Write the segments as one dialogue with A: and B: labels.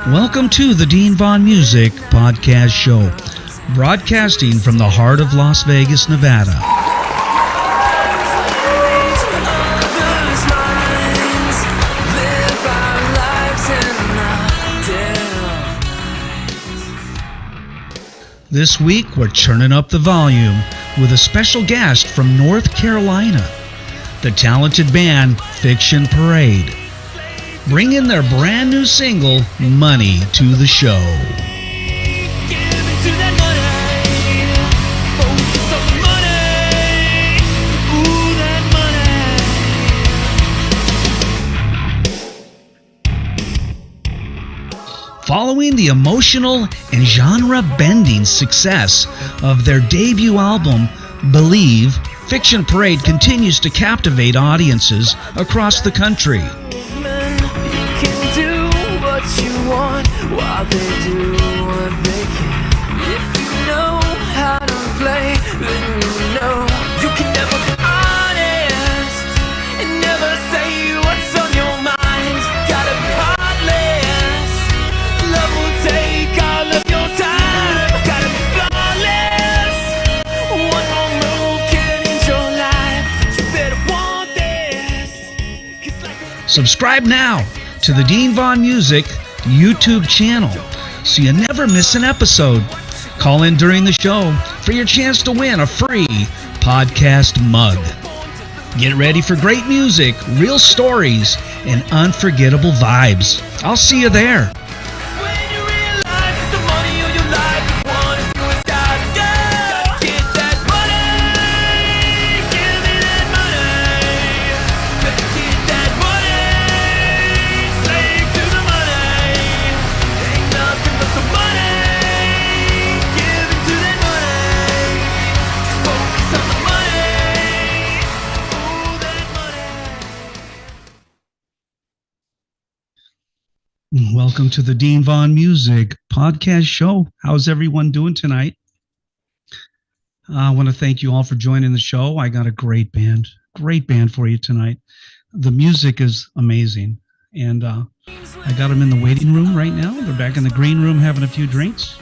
A: Welcome to the Dean Vaughn Music Podcast Show, broadcasting from the heart of Las Vegas, Nevada. This week, we're turning up the volume with a special guest from North Carolina, the talented band Fiction Parade. Bring in their brand new single, Money, to the show. Following the emotional and genre-bending success of their debut album, Believe, Fiction Parade continues to captivate audiences across the country.
B: You want while they do what they can. If you know how to play, then you know you can never be honest and never say what's on your mind. Gotta be heartless. Love will take all of your time. Gotta be flawless. One more move can end your life. You better want this.
A: Subscribe now to the Dean Vaughn Music YouTube channel so you never miss an episode. Call in during the show for your chance to win a free podcast mug. Get ready for great music, real stories, and unforgettable vibes. I'll see you there. Welcome to the Dean Vaughn Music Podcast Show. How's everyone doing tonight? I want to thank you all for joining the show. I got a great band for you tonight. The music is amazing. And I got them in the waiting room right now. They're back in the green room having a few drinks,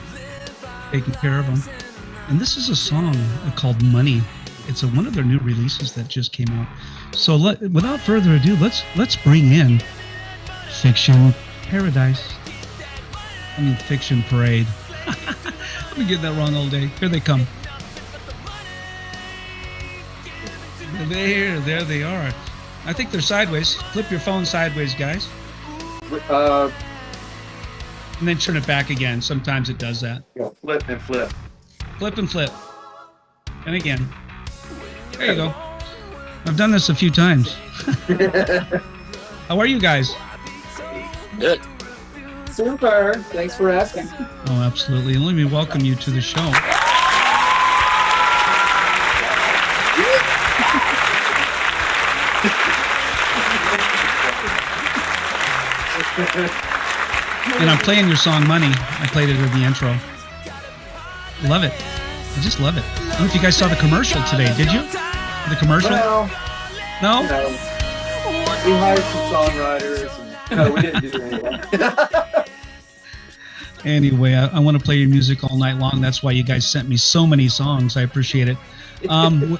A: taking care of them. And this is a song called Money. It's one of their new releases that just came out. So without further ado, let's bring in Fiction Parade. I've been getting that wrong all day. Here they come. There they are. I think they're sideways. Flip your phone sideways, guys. And then turn it back again. Sometimes it does that.
C: Yeah, flip and flip.
A: Flip and flip. And again. There you go. I've done this a few times. How are you guys?
C: Good.
D: Super. Thanks for asking.
A: Oh, absolutely. And let me welcome you to the show. And I'm playing your song, Money. I played it in the intro. Love it. I just love it. I don't know if you guys saw the commercial today. Did you? The commercial?
D: Well,
A: No?
D: We hired some songwriters. No, we didn't do anything.
A: Anyway, I want to play your music all night long. That's why you guys sent me so many songs. I appreciate it.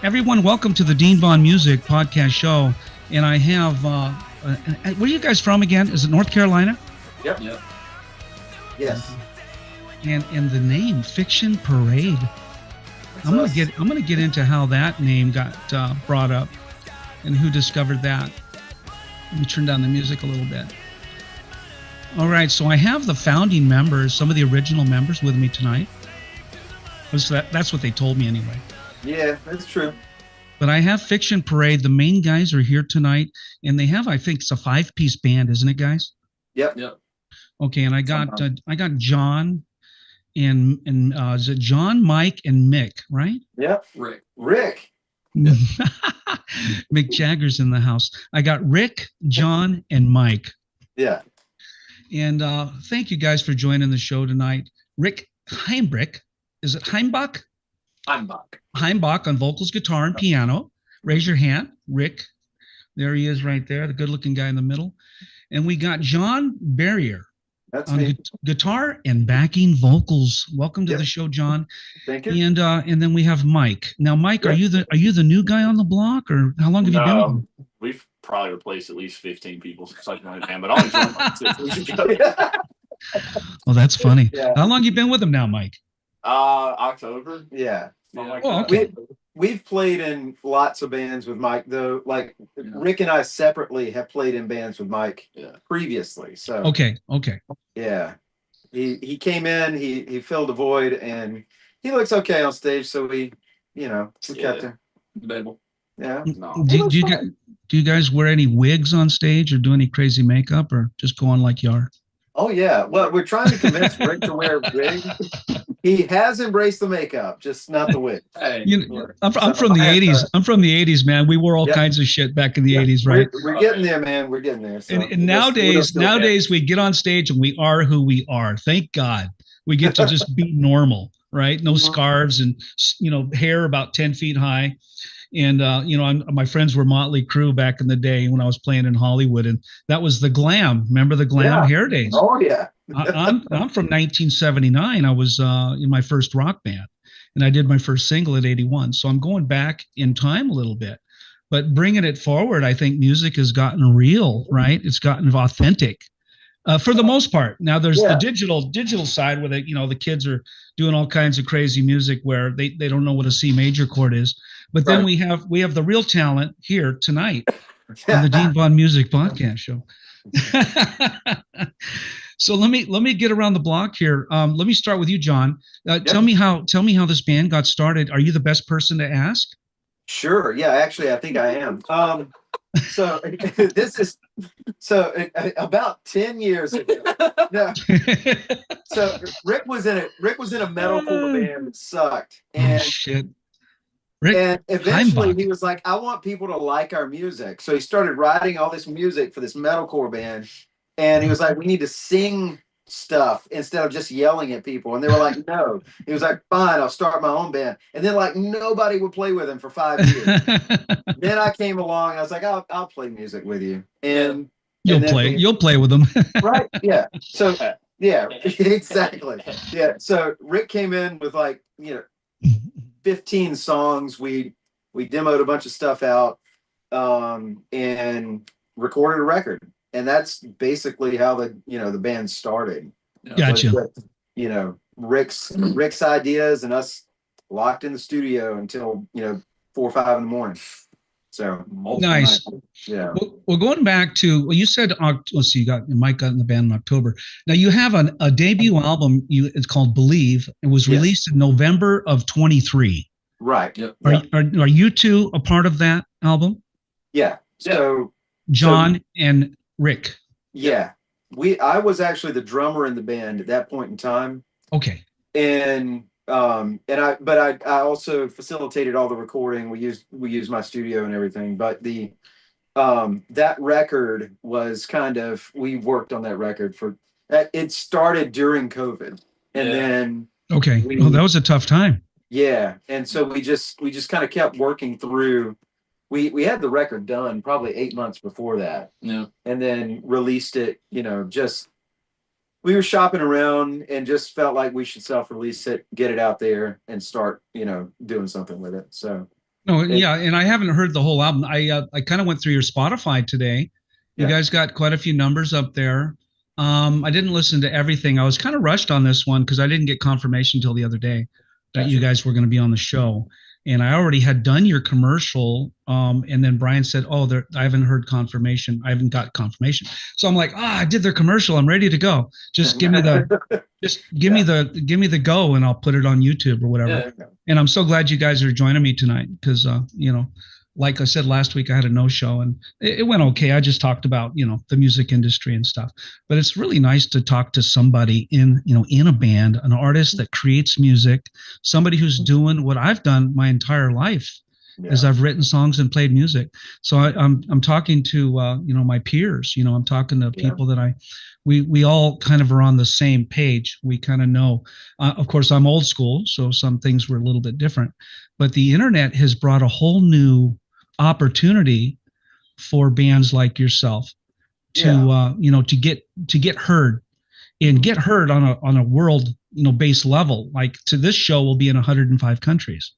A: Everyone, welcome to the Dean Vaughn Music Podcast Show. And I have, where are you guys from again? Is it North Carolina?
D: Yep. Yes.
A: And the name Fiction Parade. I'm gonna get into how that name got brought up and who discovered that. Let me turn down the music a little bit. All right, so I have the founding members, some of the original members with me tonight. That's what they told me anyway.
D: Yeah, that's true.
A: But I have Fiction Parade. The main guys are here tonight, and they have, I think, it's a 5-piece band, isn't it, guys?
D: Yep.
A: Okay, and I got John and is it John, Mike, and Mick, right?
D: Yep. Rick.
A: Mick Jagger's in the house. I got Rick, John, and Mike.
D: Yeah.
A: And thank you guys for joining the show tonight. Rick Heimbach, is it Heimbach?
D: Heimbach.
A: Heimbach on vocals, guitar, and piano. Raise your hand, Rick. There he is right there, the good-looking guy in the middle. And we got John Barrier
D: That's
A: on
D: me.
A: guitar and backing vocals. Welcome to
D: Yep.
A: the show, John.
D: Thank you.
A: And then we have Mike. Now, Mike,
D: Yep.
A: are you the new guy on the block, or how long have you been with him?
C: We've probably replaced at least 15 people since I've been in the band, but I only joined like 6 weeks ago.
A: Oh, that's funny.
D: Yeah.
A: How long you been with him now, Mike?
C: October.
D: Yeah.
C: Something like
A: Oh,
C: that.
A: okay.
D: We've played in lots of bands with Mike, though. Like Rick and I separately have played in bands with Mike previously. So
A: Okay.
D: yeah, he came in, he filled a void, and he looks okay on stage. So we kept him.
C: Debatable.
D: Yeah.
C: No.
A: Do you guys wear any wigs on stage or do any crazy makeup or just go on like you are?
D: Oh yeah. Well, we're trying to convince Rick to wear a wig. He has embraced the makeup, just not the wig.
C: Hey,
A: I'm from the 80s. I'm from the 80s, man. We wore all kinds of shit back in the 80s, right?
D: We're getting there, man. We're getting there. So
A: And nowadays we get on stage and we are who we are. Thank God. We get to just be normal, right? No scarves and hair about 10 feet high. And my friends were Motley Crue back in the day when I was playing in Hollywood, and that was the glam. Remember the glam hair days?
D: Oh yeah.
A: I'm from 1979. I was in my first rock band, and I did my first single at 81. So I'm going back in time a little bit, but bringing it forward, I think music has gotten real, right? It's gotten authentic. For the most part. Now there's the digital side where the kids are doing all kinds of crazy music where they don't know what a C major chord is. But then we have the real talent here tonight on the Dean Vaughn Music Podcast Show. So let me get around the block here. Let me start with you, John. Tell me how this band got started. Are you the best person to ask?
D: Sure. Yeah, actually, I think I am. So this is about 10 years ago. No. So Rick was in a metalcore band that sucked, and
A: shit. Rick,
D: and eventually he was like, I want people to like our music. So he started writing all this music for this metalcore band, and he was like, we need to sing stuff instead of just yelling at people. And they were like, no. He was like, fine, I'll start my own band. And then like nobody would play with him for 5 years. Then I came along, I was like, I'll play music with you. And
A: you'll play with them.
D: Right. Yeah. So yeah, exactly. Yeah. So Rick came in with 15 songs. We demoed a bunch of stuff out and recorded a record. And that's basically how the band started.
A: Gotcha.
D: With, Rick's ideas and us locked in the studio until 4 or 5 in the morning. So
A: nice.
D: Yeah.
A: Well, going back to you said, let's see, Mike got in the band in October. Now you have a debut album. It's called Believe. It was released in November of 23.
D: Right.
C: Yep.
A: Are you two a part of that album?
D: Yeah. So
A: John and Rick.
D: Yeah. I was actually the drummer in the band at that point in time.
A: Okay.
D: And I also facilitated all the recording. We used my studio and everything. But that record was we worked on that record it started during COVID, and then
A: that was a tough time.
D: Yeah, and so we just kind of kept working through. We had the record done probably 8 months before that.
C: Yeah.
D: And then released it, we were shopping around and just felt like we should self-release it, get it out there and start, doing something with it. So.
A: And I haven't heard the whole album. I kind of went through your Spotify today. You guys got quite a few numbers up there. I didn't listen to everything. I was kind of rushed on this one because I didn't get confirmation until the other day that you guys were going to be on the show. And I already had done your commercial. And then Brian said, I haven't heard confirmation. I haven't got confirmation. So I'm like, I did their commercial. I'm ready to go. Just give me give me the go and I'll put it on YouTube or whatever. Yeah. And I'm so glad you guys are joining me tonight because, like I said last week, I had a no-show and it went okay. I just talked about, the music industry and stuff. But it's really nice to talk to somebody in a band, an artist that creates music, somebody who's doing what I've done my entire life. As I've written songs and played music. So I'm talking to my peers. I'm talking to people that we all kind of are on the same page. We kind of know. Of course, I'm old school, so some things were a little bit different. But the internet has brought a whole new opportunity for bands like yourself to to get heard and get heard on a world based level. Like to this show will be in 105 countries.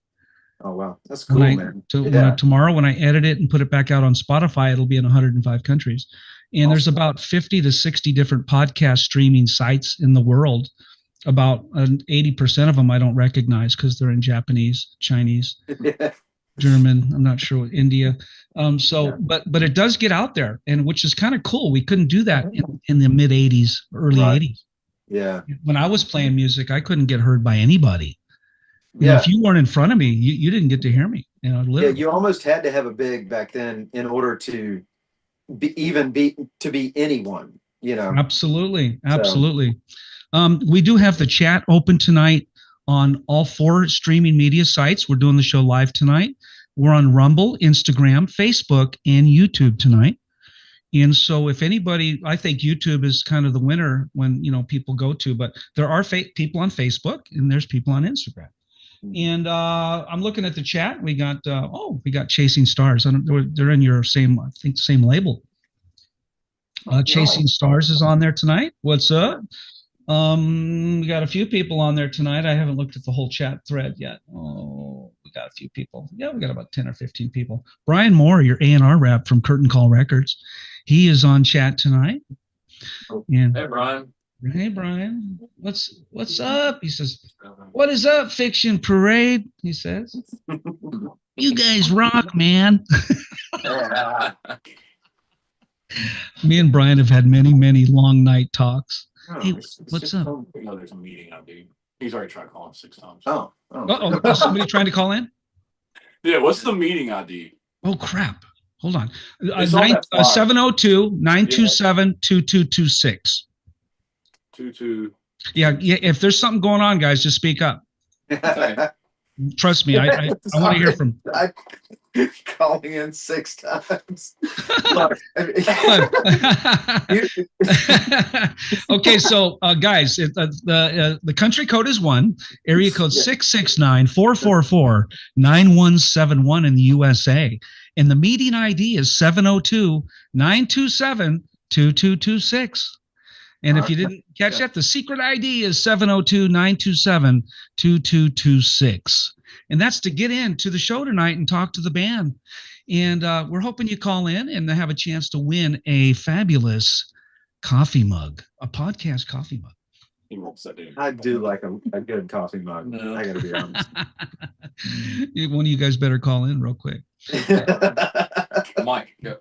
D: Oh wow, that's cool, man.
A: Tomorrow when I edit it and put it back out on Spotify, it'll be in 105 countries. And there's about 50 to 60 different podcast streaming sites in the world. About 80% of them I don't recognize because they're in Japanese, Chinese, German. I'm not sure what India. But it does get out there, and which is kind of cool. We couldn't do that in the mid 80s, early 80s.
D: Yeah.
A: When I was playing music, I couldn't get heard by anybody. You know, if you weren't in front of me, you didn't get to hear me. Literally.
D: Yeah, you almost had to have a big back then in order to be anyone.
A: Absolutely. We do have the chat open tonight on all 4 streaming media sites. We're doing the show live tonight. We're on Rumble, Instagram, Facebook, and YouTube tonight. And so if anybody, I think YouTube is kind of the winner when, people go to, but there are people on Facebook and there's people on Instagram. And I'm looking at the chat. We got Chasing Stars. They're in your same label. Chasing Stars is on there tonight. What's up? We got a few people on there tonight. I haven't looked at the whole chat thread yet. Oh, we got a few people. Yeah, we got about 10 or 15 people. Brian Moore, your A&R rep from Curtain Call Records. He is on chat tonight. And
C: hey, Brian.
A: Hey, Brian. What's up? He says, what is up, Fiction Parade? He says, you guys rock, man. Me and Brian have had many, many long night talks. Hey, what's up?
C: There's a meeting out, dude. He's already tried calling 6 times.
D: Oh.
A: Is somebody trying to call in?
C: Yeah, what's the meeting ID?
A: Oh, crap. Hold on. 702-927-2226.
C: 22.
A: Yeah. If there's something going on, guys, just speak up.
C: Okay.
A: Trust me, I want to hear from.
D: Calling in 6 times.
A: Okay, so guys, the country code is 1, area code 669-444-9171 in the USA, and the meeting ID is 702-927-2226. And if you didn't catch that, the secret ID is 702-927-2226. And that's to get into the show tonight and talk to the band. And we're hoping you call in and have a chance to win a fabulous coffee mug, a podcast coffee mug.
D: I do like a good coffee mug. No. I got to be honest.
A: One of you guys better call in real quick.
C: Mike, go.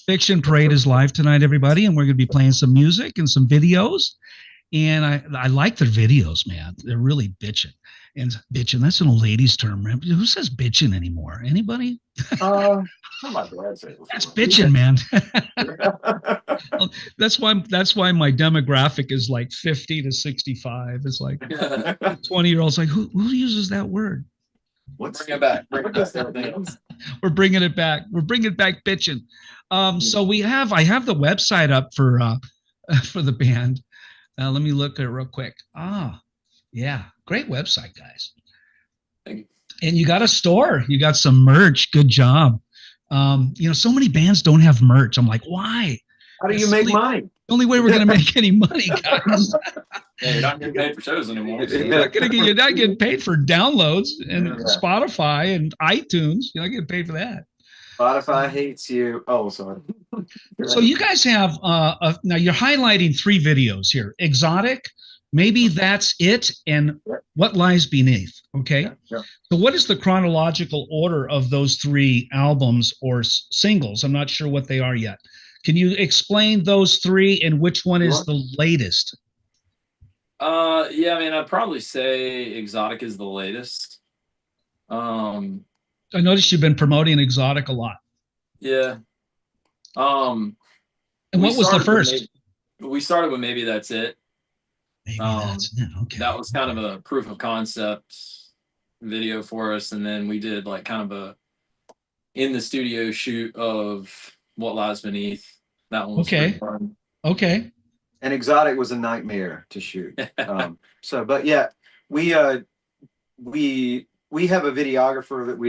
A: Fiction Parade is live tonight, everybody, and we're going to be playing some music and some videos. And I like their videos, man. They're really bitching. And bitching, that's an old ladies term. Who says bitching anymore? Anybody?
C: My dad said
A: that's bitching, man. That's why my demographic is like 50 to 65. It's like 20-year-olds like, who uses that word?
C: Bring it back.
A: We're bringing it back. We're bringing back bitching. So I have the website up for the band. Let me look at it real quick. Yeah, great website, guys.
C: Thank you.
A: And you got a store. You got some merch. Good job. So many bands don't have merch. I'm like, why?
D: How do you make money?
A: The only way we're going to make any money, guys.
C: Yeah, you're not getting paid for shows anymore. So.
A: You're not getting paid for downloads and Spotify and iTunes. You're not getting paid for that.
D: Spotify hates you. Oh, sorry.
A: So you guys have now you're highlighting 3 videos here. Exotic, Maybe That's It, and What Lies Beneath. Okay.
D: Yeah.
A: So what is the chronological order of those 3 albums or singles? I'm not sure what they are yet. Can you explain those 3 and which one is the latest?
C: Yeah, I mean, I'd probably say Exotic is the latest.
A: I noticed you've been promoting Exotic a lot.
C: Yeah.
A: And what was the first?
C: We started with Maybe That's It.
A: Maybe That's It. Okay.
C: That was kind of a proof of concept video for us, and then we did like kind of a in the studio shoot of What Lies Beneath. That one was pretty fun. Okay.
D: And Exotic was a nightmare to shoot. But yeah, we have a videographer that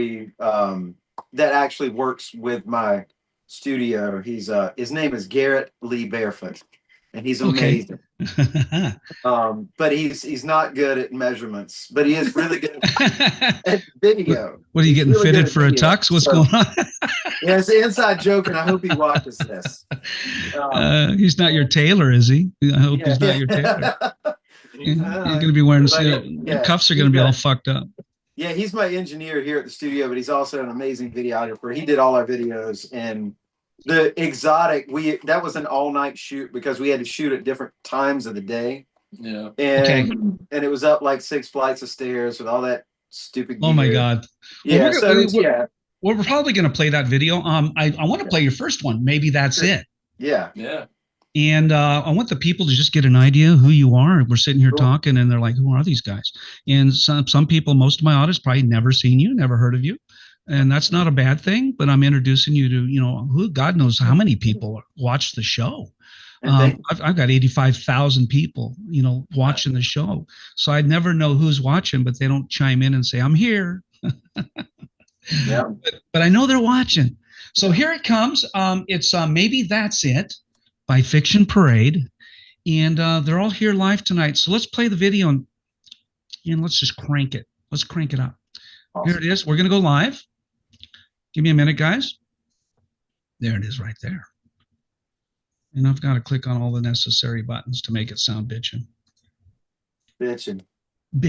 D: that actually works with my studio. He's his name is Garrett Lee Barefoot, and he's amazing.
A: Okay.
D: But he's not good at measurements, but he is really good at video.
A: What are you getting
D: really
A: fitted for video. A tux? What's going on?
D: Yeah, it's an inside joke, and I hope he watches this.
A: He's not your tailor, is he? I hope he's not your tailor. He's going to be wearing cuffs are going to be all fucked up.
D: Yeah, he's my engineer here at the studio, but he's also an amazing videographer. He did all our videos, and the exotic, that was an all-night shoot because we had to shoot at different times of the day.
C: Yeah.
D: And it was up like 6 flights of stairs with all that stupid gear.
A: Oh my God.
D: Yeah.
A: We're probably going to play that video. I want to play your first one. Maybe that's it.
D: Yeah.
C: Yeah.
A: And I want the people to just get an idea who you are. We're sitting here talking, and they're like, "Who are these guys?" And some people, most of my audience, probably never seen you, never heard of you, and that's not a bad thing. But I'm introducing you to, who God knows how many people watch the show. I've got 85,000 people, watching the show. So I'd never know who's watching, but they don't chime in and say, "I'm here."
D: Yeah.
A: But I know they're watching. So here it comes. It's Maybe That's It by Fiction Parade. And they're all here live tonight. So let's play the video and let's just crank it. Let's crank it up. Awesome. Here it is. We're going to go live. Give me a minute, guys. There it is right there. And I've got to click on all the necessary buttons to make it sound bitchin'.
D: Bitchin'.
C: You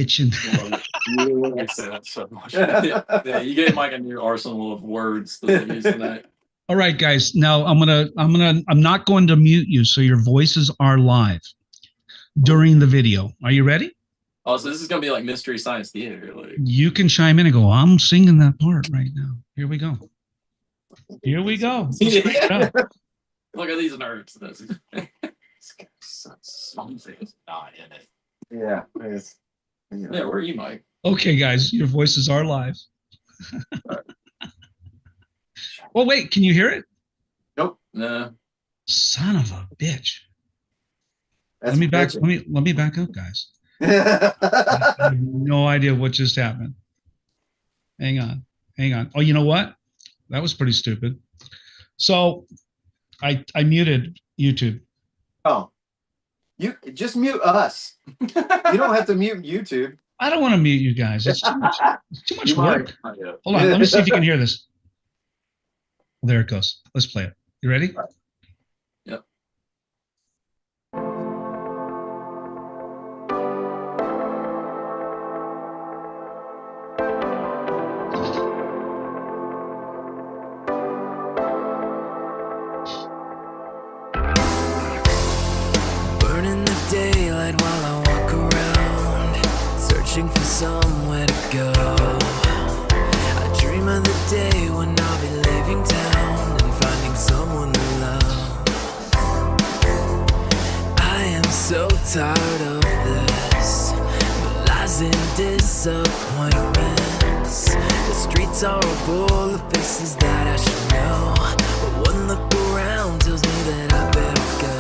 C: say that so much. Yeah, you gave Mike a new arsenal of words that they use tonight. All
A: right, guys. Now I'm not going to mute you, so your voices are live during the video. Are you ready?
C: Oh, so this is gonna be like Mystery Science Theater.
A: You can chime in and go, "I'm singing that part right now." Here we go. Here we go.
C: Look at these nerds. Something's not in it.
D: Yeah.
C: Yeah, where are you, Mike?
A: Okay, guys, your voices are live. Well, wait, can you hear it?
D: Nope.
C: No.
A: Son of a bitch. Let me back up, guys. I have no idea what just happened. Hang on. Oh, you know what? That was pretty stupid. So I muted YouTube.
D: Oh. You just mute us. You don't have to mute YouTube.
A: I don't want to mute you guys. It's too much, work. Hold on. Let me see if you can hear this. Well, there it goes. Let's play it. You ready?
C: Yep.
B: Burning the daylight while I walk around, searching for somewhere to go. I dream of the day when I'll be leaving town and finding someone to love. I am so tired of this, the lies and disappointments. The streets are full of faces that I should know, but one look around tells me that I better go.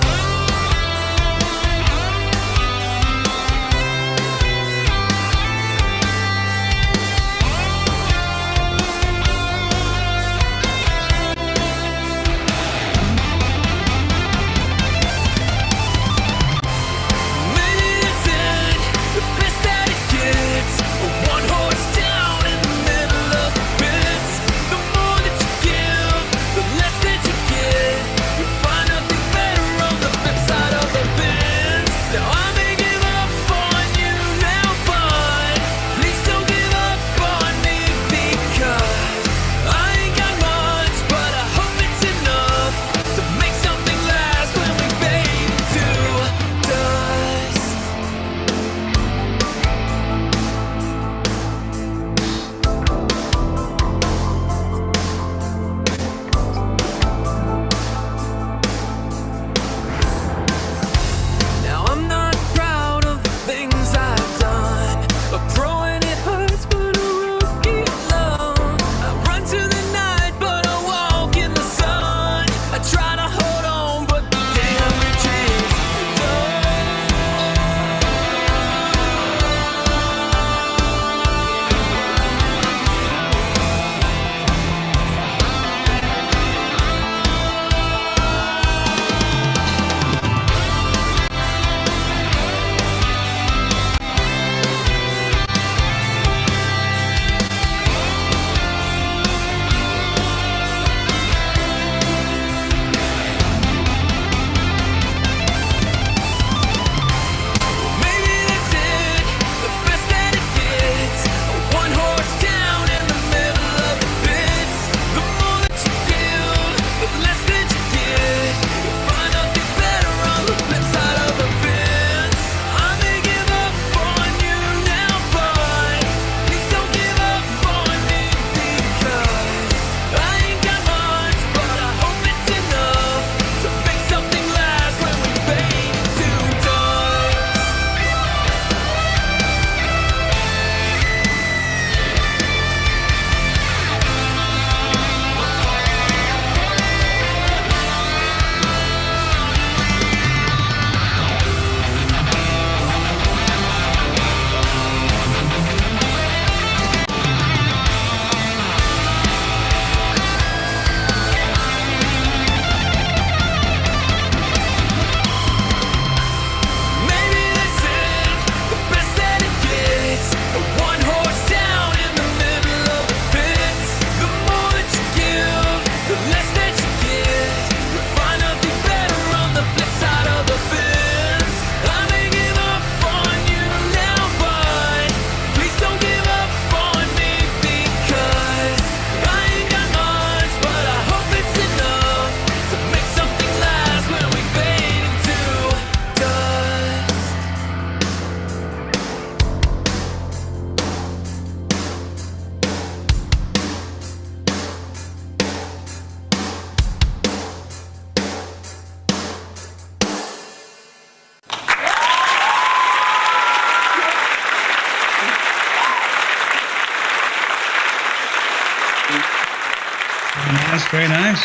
A: That's very nice.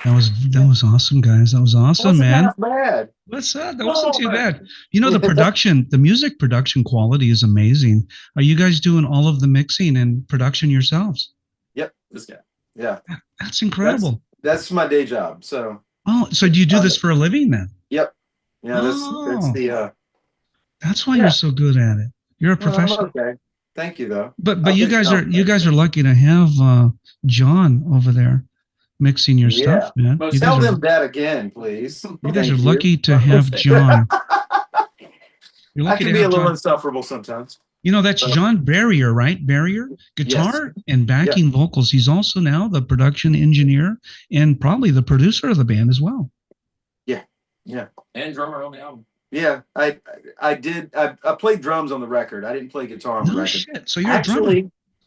A: Oh, that was awesome, guys. That was awesome,
D: Wasn't
A: man.
D: half bad.
A: What's that? That wasn't too bad. You know, the music production quality is amazing. Are you guys doing all of the mixing and production yourselves?
D: Yep, this guy. Yeah,
A: That's incredible.
D: That's my day job. So.
A: Oh, so do you do this for a living then?
D: Yep. Yeah, that's
A: Oh,
D: the.
A: that's why
D: Yeah.
A: you're so good at it. You're a
D: Well, I'm
A: professional.
D: okay. Thank you, though.
A: But you guys are lucky to have John over there mixing your stuff,
D: Yeah.
A: man. You guys
D: Tell
A: are
D: them that again, please.
A: you guys are
D: Thank
A: lucky
D: you.
A: to have John. You're
D: I
A: lucky
D: can
A: to
D: be a
A: have
D: little
A: John.
D: insufferable sometimes.
A: You know, that's John Barrier, right? Barrier, guitar and backing vocals. He's also now the production engineer and probably the producer of the band as well.
D: Yeah. Yeah.
C: And drummer on the album.
D: Yeah, I did. I played drums on the record. I didn't play guitar on the record.
A: Shit. So you're a drummer.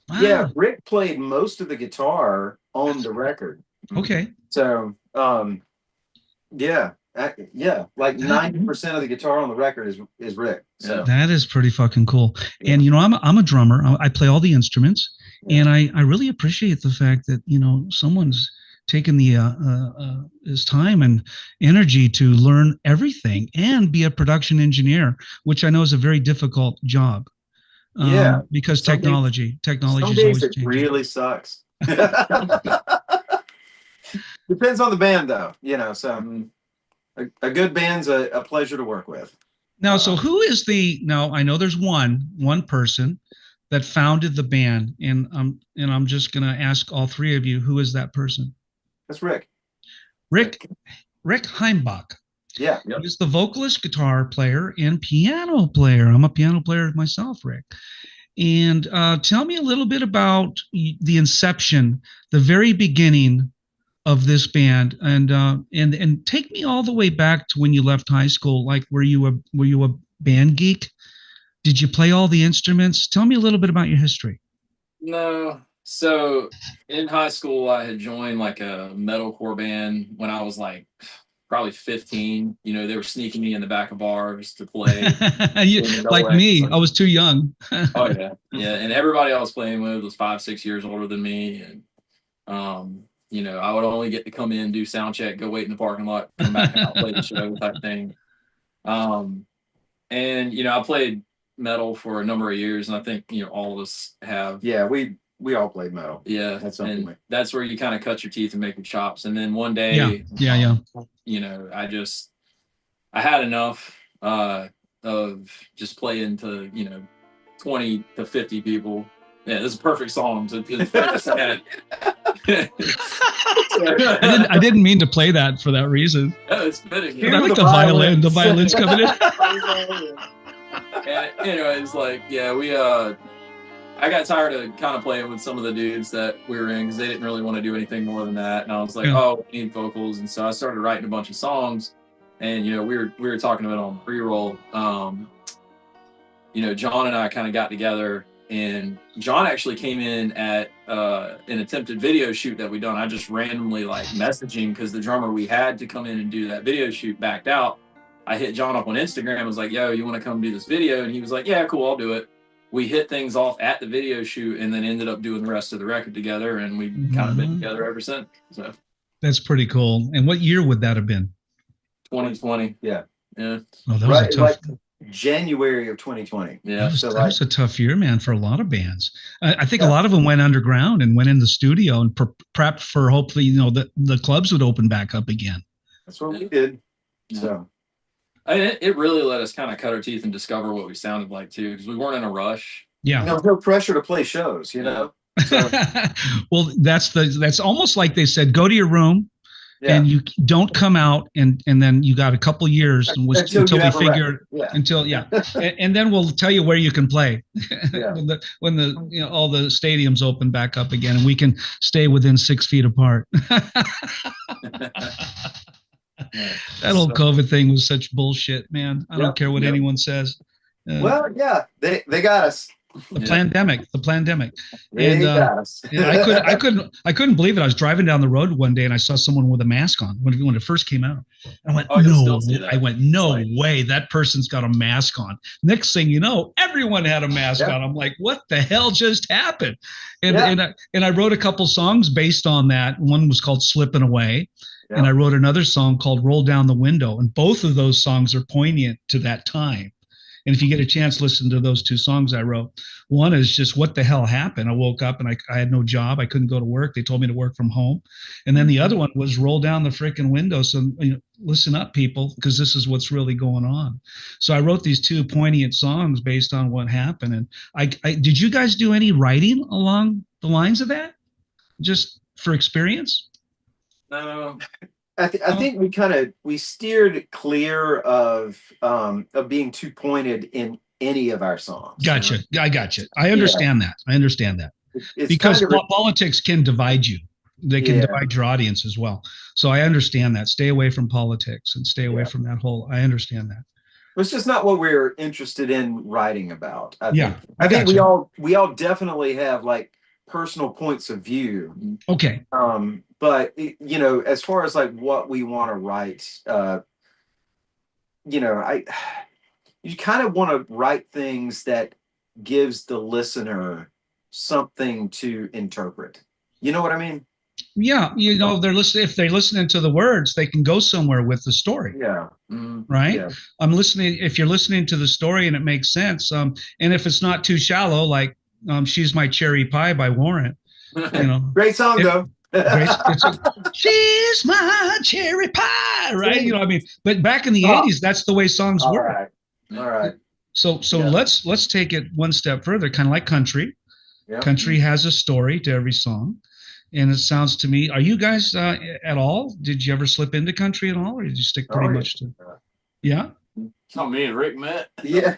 D: Wow. Yeah, Rick played most of the guitar on the record.
A: Okay.
D: So, yeah, like 90% of the guitar on the record is Rick. So
A: that is pretty fucking cool. Yeah. And you know, I'm a drummer. I play all the instruments, and I really appreciate the fact that someone's taken the his time and energy to learn everything and be a production engineer, which I know is a very difficult job. Because technology is always changing.
D: Really sucks. Depends on the band, though. So a good band's a pleasure to work with.
A: Now, so who is now I know there's one person that founded the band, and I'm just gonna ask all three of you, who is that person?
D: That's Rick.
A: Rick Heimbach.
D: Yeah.
A: He's the vocalist, guitar player, and piano player. I'm a piano player myself, Rick. And tell me a little bit about the inception, the very beginning of this band, and take me all the way back to when you left high school. Like, were you a band geek? Did you play all the instruments? Tell me a little bit about your history.
C: No. So in high school, I had joined like a metalcore band when I was like probably 15. They were sneaking me in the back of bars to play.
A: Like me, I was too young.
C: Oh yeah. Yeah. And everybody I was playing with was 5-6 years older than me. And, I would only get to come in, do sound check, go wait in the parking lot, come back out, play the show type thing. And, I played metal for a number of years, and I think, all of us have. Yeah,
D: we all played metal.
C: Yeah. And that's where you kind of cut your teeth and make your chops. And then one day,
A: yeah.
C: I had enough of just playing to, 20 to 50 people. Yeah, this is a perfect song to play this at.
A: I didn't mean to play that for that reason.
C: No, it's fitting.
A: I like the violin. The violin's coming in.
C: And anyways, I got tired of kind of playing with some of the dudes that we were in because they didn't really want to do anything more than that. And I was like, oh, we need vocals. And so I started writing a bunch of songs. And, we were talking about it on pre-roll. John and I kind of got together, and John actually came in at an attempted video shoot that we done. I just randomly messaging because the drummer we had to come in and do that video shoot backed out. I hit John up on Instagram. I was like, yo, you want to come do this video? And he was like, yeah, cool, I'll do it. We hit things off at the video shoot and then ended up doing the rest of the record together. And we've kind of been together ever since. So
A: that's pretty cool. And what year would that have been?
C: 2020.
D: Yeah.
A: Oh, that was a tough.
D: January of 2020.
C: Yeah.
A: That was a tough year, man, for a lot of bands. I think a lot of them went underground and went in the studio and prepped for hopefully, the clubs would open back up again.
D: That's what we did. So.
C: It really let us kind of cut our teeth and discover what we sounded like too, because we weren't in a rush.
A: Yeah.
D: No pressure to play shows, So.
A: Well, that's almost like they said, go to your room. Yeah. And you don't come out, and then you got a couple years until we figure and then we'll tell you where you can play when the all the stadiums open back up again, and we can stay within 6 feet apart. That whole COVID thing was such bullshit, man. I don't care what anyone says.
D: Well, yeah, they got us.
A: The pandemic.
D: And
A: I couldn't believe it. I was driving down the road one day and I saw someone with a mask on when it first came out. I went, no way, that person's got a mask on. Next thing you know, everyone had a mask on. I'm like, what the hell just happened? And I wrote a couple songs based on that. One was called Slipping Away. Yeah. And I wrote another song called Roll Down the Window. And both of those songs are poignant to that time. And if you get a chance, listen to those two songs I wrote. One is just what the hell happened. I woke up and I had no job. I couldn't go to work. They told me to work from home. And then the other one was roll down the freaking window. So listen up, people, because this is what's really going on. So I wrote these two poignant songs based on what happened. And I did you guys do any writing along the lines of that? Just for experience?
C: No.
D: I think we steered clear of being too pointed in any of our songs.
A: Gotcha. I gotcha. I understand that. I understand that. It's because politics can divide you. They can divide your audience as well. So I understand that. Stay away from politics and stay away from that whole. I understand that.
D: It's just not what we're interested in writing about. I think we all definitely have like personal points of view.
A: Okay.
D: But as far as like what we want to write, you kind of want to write things that gives the listener something to interpret. You know what I mean?
A: Yeah, if they're listening to the words, they can go somewhere with the story.
D: Yeah.
A: Right.
D: Yeah.
A: I'm listening. If you're listening to the story and it makes sense, and if it's not too shallow, like "She's My Cherry Pie" by Warrant,
D: great song though.
A: She's my cherry pie, right? But back in the 80s, that's the way songs were.
D: All right.
A: So let's take it one step further, kind of like country. Yep. Country has a story to every song. And it sounds to me, are you guys at all? Did you ever slip into country at all? Or did you stick pretty much to? Yeah.
C: How me and Rick met.
D: Yeah.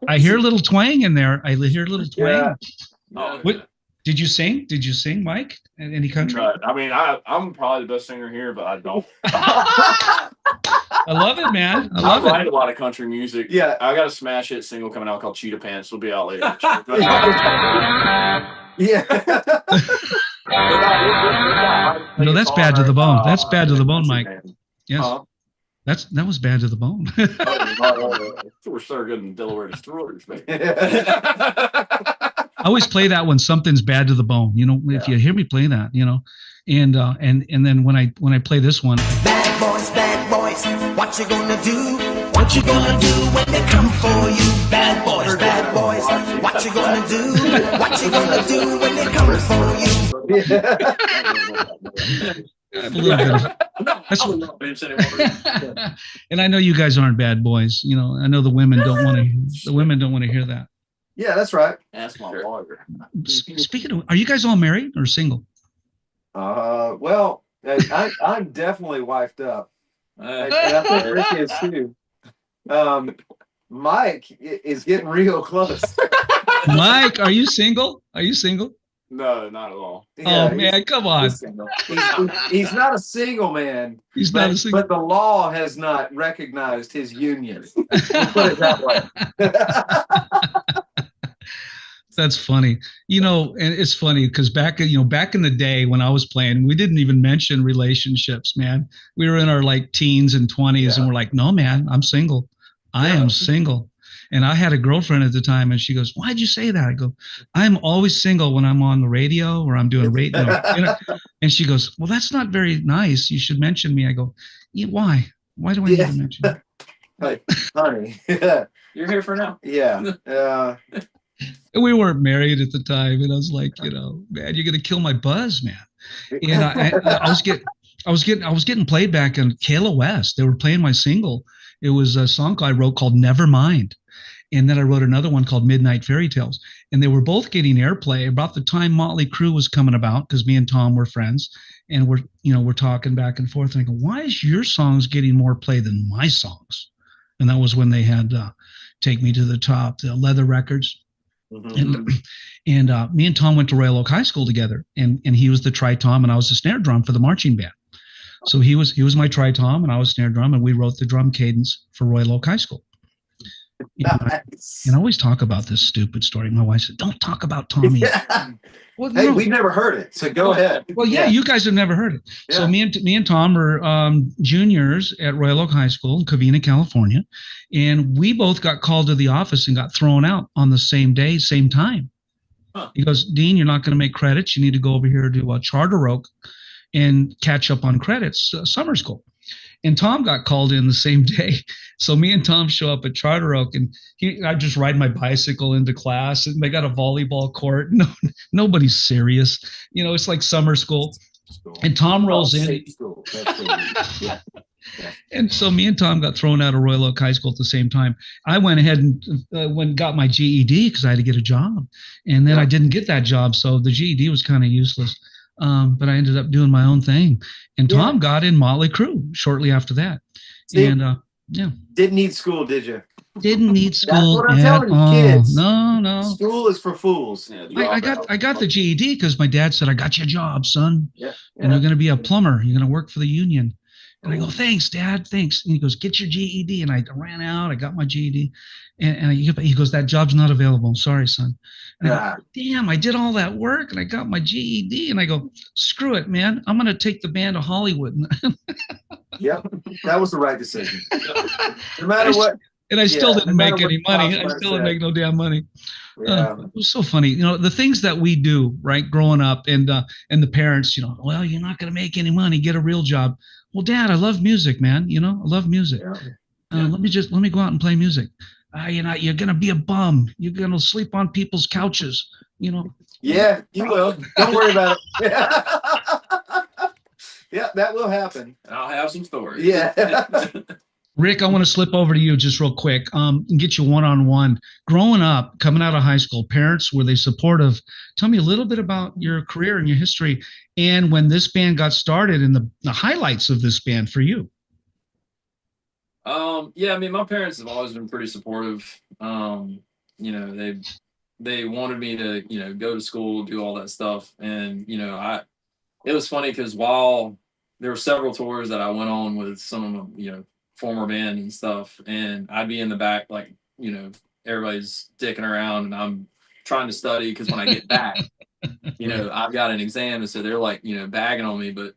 A: I hear a little twang in there. I hear a little twang.
C: Yeah.
A: What? Did you sing? Did you sing, Mike? In any country?
E: I mean, I'm probably the best singer here, but I don't.
A: I love it, man. I
E: write a lot of country music.
D: Yeah.
E: I got a smash hit single coming out called Cheetah Pants. It'll be out later.
D: Yeah.
A: No, that's bad to the bone. That's bad to the bone, Mike. Yes. That was bad to the bone.
E: We're so good in Delaware Destroyers, man.
A: I always play that when something's bad to the bone. If you hear me play that, and then when I play this one.
B: Bad boys, what you gonna do? What you gonna do when they come for you? Bad boys, what you gonna do? What you gonna do when they come for you?
A: A little bit of, and I know you guys aren't bad boys. I know the women don't want to hear that.
D: Yeah, that's right.
E: Ask my lawyer.
A: Speaking of, are you guys all married or single?
D: Well, I'm definitely wifed up. And I think Rick is too. Mike is getting real close.
A: Mike, are you single?
E: No, not at all.
A: Yeah, man, come on.
D: He's not a single man.
A: He's not a single.
D: But the law has not recognized his union. We'll put it that way.
A: That's funny. And it's funny because back in the day when I was playing, we didn't even mention relationships, man. We were in our like teens and 20s and we're like, no, man, I'm single. I am single. And I had a girlfriend at the time and she goes, why'd you say that? I go, I'm always single when I'm on the radio or I'm doing radio. And she goes, well, that's not very nice. You should mention me. I go, why? Why do I need to mention you?
D: Hey, honey.
C: You're here for now.
D: Yeah.
A: We weren't married at the time, and I was like, man, you're gonna kill my buzz, man. And I was getting played back on Kayla West. They were playing my single. It was a song I wrote called Never Mind. And then I wrote another one called Midnight Fairy Tales. And they were both getting airplay about the time Motley Crue was coming about, because me and Tom were friends. And we're talking back and forth. And I go, why is your songs getting more play than my songs? And that was when they had Take Me to the Top, the Leather Records. Mm-hmm. And me and Tom went to Royal Oak High School together. And he was the tri-tom and I was the snare drum for the marching band. So he was my tri-tom and I was snare drum, and we wrote the drum cadence for Royal Oak High School.
D: Nice.
A: And I always talk about this stupid story. My wife said, "Don't talk about Tommy."
D: Yeah.
A: Well,
D: Hey,
A: no.
D: we've never heard it, so go ahead.
A: Well, yeah, you guys have never heard it.
D: Yeah.
A: So me and Tom are juniors at Royal Oak High School in Covina, California, and we both got called to the office and got thrown out on the same day, same time.
C: Huh.
A: He goes, "Dean, you're not going to make credits. You need to go over here to Charter Oak and catch up on credits, summer school." And Tom got called in the same day. So me and Tom show up at Charter Oak, and I just ride my bicycle into class, and they got a volleyball court. No, nobody's serious. It's like summer school. And Tom rolls in.
D: Yeah.
A: And so me and Tom got thrown out of Royal Oak High School at the same time. I went ahead and got my GED because I had to get a job. And then I didn't get that job, so the GED was kind of useless. But I ended up doing my own thing. And Tom got in Motley Crue shortly after that.
D: See,
A: and
D: didn't need school, did you?
A: Didn't need school.
D: That's what I'm telling you, kids.
A: No.
D: School is for fools.
C: Yeah,
A: I got the GED because my dad said, "I got you a job, son.
D: Yeah.
A: And you're going to be a plumber. You're going to work for the union." And I go, "Thanks, Dad. Thanks." And he goes, "Get your GED." And I ran out. I got my GED. And he goes, "That job's not available. Sorry, son." And I go, "Damn, I did all that work and I got my GED." And I go, "Screw it, man. I'm going to take the band to Hollywood."
D: Yep. That was the right decision. No matter what.
A: And I still didn't make any money. I still didn't make no damn money.
D: Yeah.
A: It was so funny. The things that we do, right, growing up, and the parents, "Well, you're not going to make any money. Get a real job." Well, Dad, I love music, man. I love music. Let me go out and play music. You're going to be a bum. You're going to sleep on people's couches,
D: Yeah, you will. Don't worry about it. Yeah, that will happen.
C: I'll have some stories.
D: Yeah.
A: Rick, I want to slip over to you just real quick and get you one-on-one. Growing up, coming out of high school, parents, were they supportive? Tell me a little bit about your career and your history and when this band got started and the highlights of this band for you.
C: Yeah, I mean, my parents have always been pretty supportive. They wanted me to, go to school, do all that stuff. And, it was funny because while there were several tours that I went on with some of my, former band and stuff, and I'd be in the back, like, everybody's dicking around and I'm trying to study because when I get back, I've got an exam, and so they're like, bagging on me, but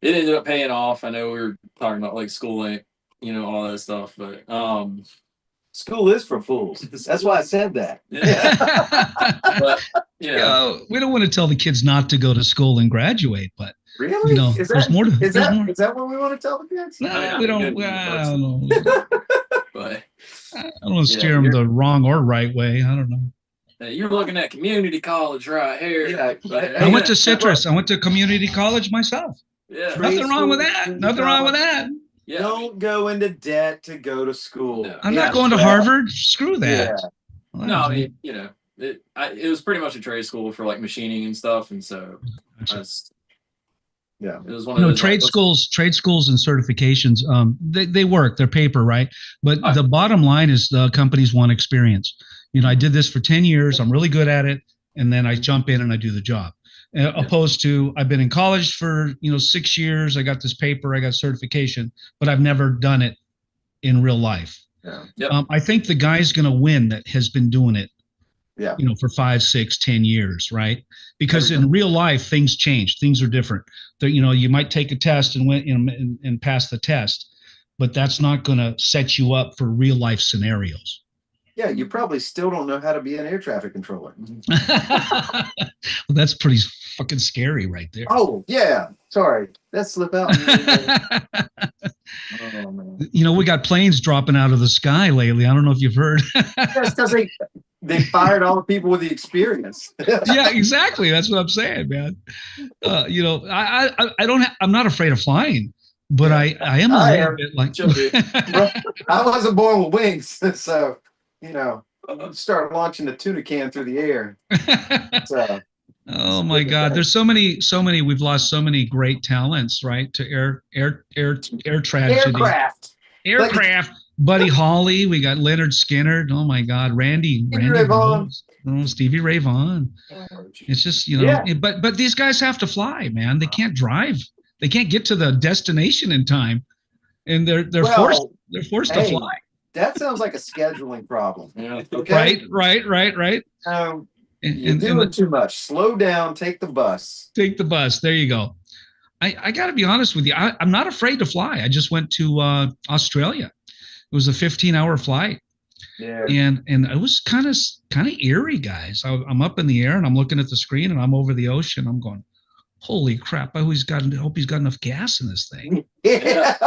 C: it ended up paying off. I know we were talking about like schooling, all that stuff, but
D: school is for fools. That's why I said that.
C: But
A: we don't want to tell the kids not to go to school and graduate, but
D: really,
A: there's more to
D: is that what we want to tell the kids?
A: No, we don't. I don't know.
C: But
A: I don't want to steer them the wrong or right way. I don't know.
C: You're looking at community college right here.
D: Yeah,
C: but,
A: I went to Citrus. I went to community college myself.
C: Yeah,
A: nothing wrong with that. Nothing wrong with that.
C: Yeah.
D: Don't go into debt to go to school.
C: No.
A: I'm not going to Harvard. Screw that.
D: Yeah.
C: Well, no, I mean, it was pretty much a trade school for like machining and stuff, and so it was one of those
A: trade schools and certifications. They work. They're paper, right? But the bottom line is the companies want experience. I did this for 10 years. I'm really good at it, and then I jump in and I do the job. Opposed to I've been in college for 6 years. I got this paper. I got certification, but I've never done it in real life.
D: Yeah.
C: Yep.
A: I think the guy's going to win that has been doing it.
D: Yeah.
A: For 5, 6, 10 years, right? Because in real life, things change. Things are different. You might take a test and win and pass the test, but that's not going to set you up for real life scenarios.
D: Yeah, you probably still don't know how to be an air traffic controller.
A: Well, that's pretty fucking scary right there.
D: Oh, yeah. Sorry. That slip out. Oh, man.
A: We got planes dropping out of the sky lately. I don't know if you've heard.
D: That's because they fired all the people with the experience.
A: Yeah, exactly. That's what I'm saying, man. I'm not afraid of flying, but I am a little bit like.
D: I wasn't born with wings, so start launching a tuna can through the air. So,
A: oh my God, there's so many. We've lost so many great talents, right? To air tragedy, aircraft. Buddy Holly, we got Leonard Skinner. Oh my God, Randy
D: Ray Vaughan.
A: Stevie Ray Vaughan. It's just but these guys have to fly, man. They can't drive. They can't get to the destination in time, and they're forced to fly.
D: That sounds like a scheduling problem.
E: Yeah.
D: Okay.
A: Right.
D: You're doing too much. Slow down. Take the bus.
A: Take the bus. There you go. I got to be honest with you. I'm not afraid to fly. I just went to Australia. It was a 15-hour flight.
D: Yeah.
A: And it was kind of eerie, guys. I'm up in the air and I'm looking at the screen and I'm over the ocean. I'm going, holy crap! I hope he's got enough gas in this thing.
D: Yeah.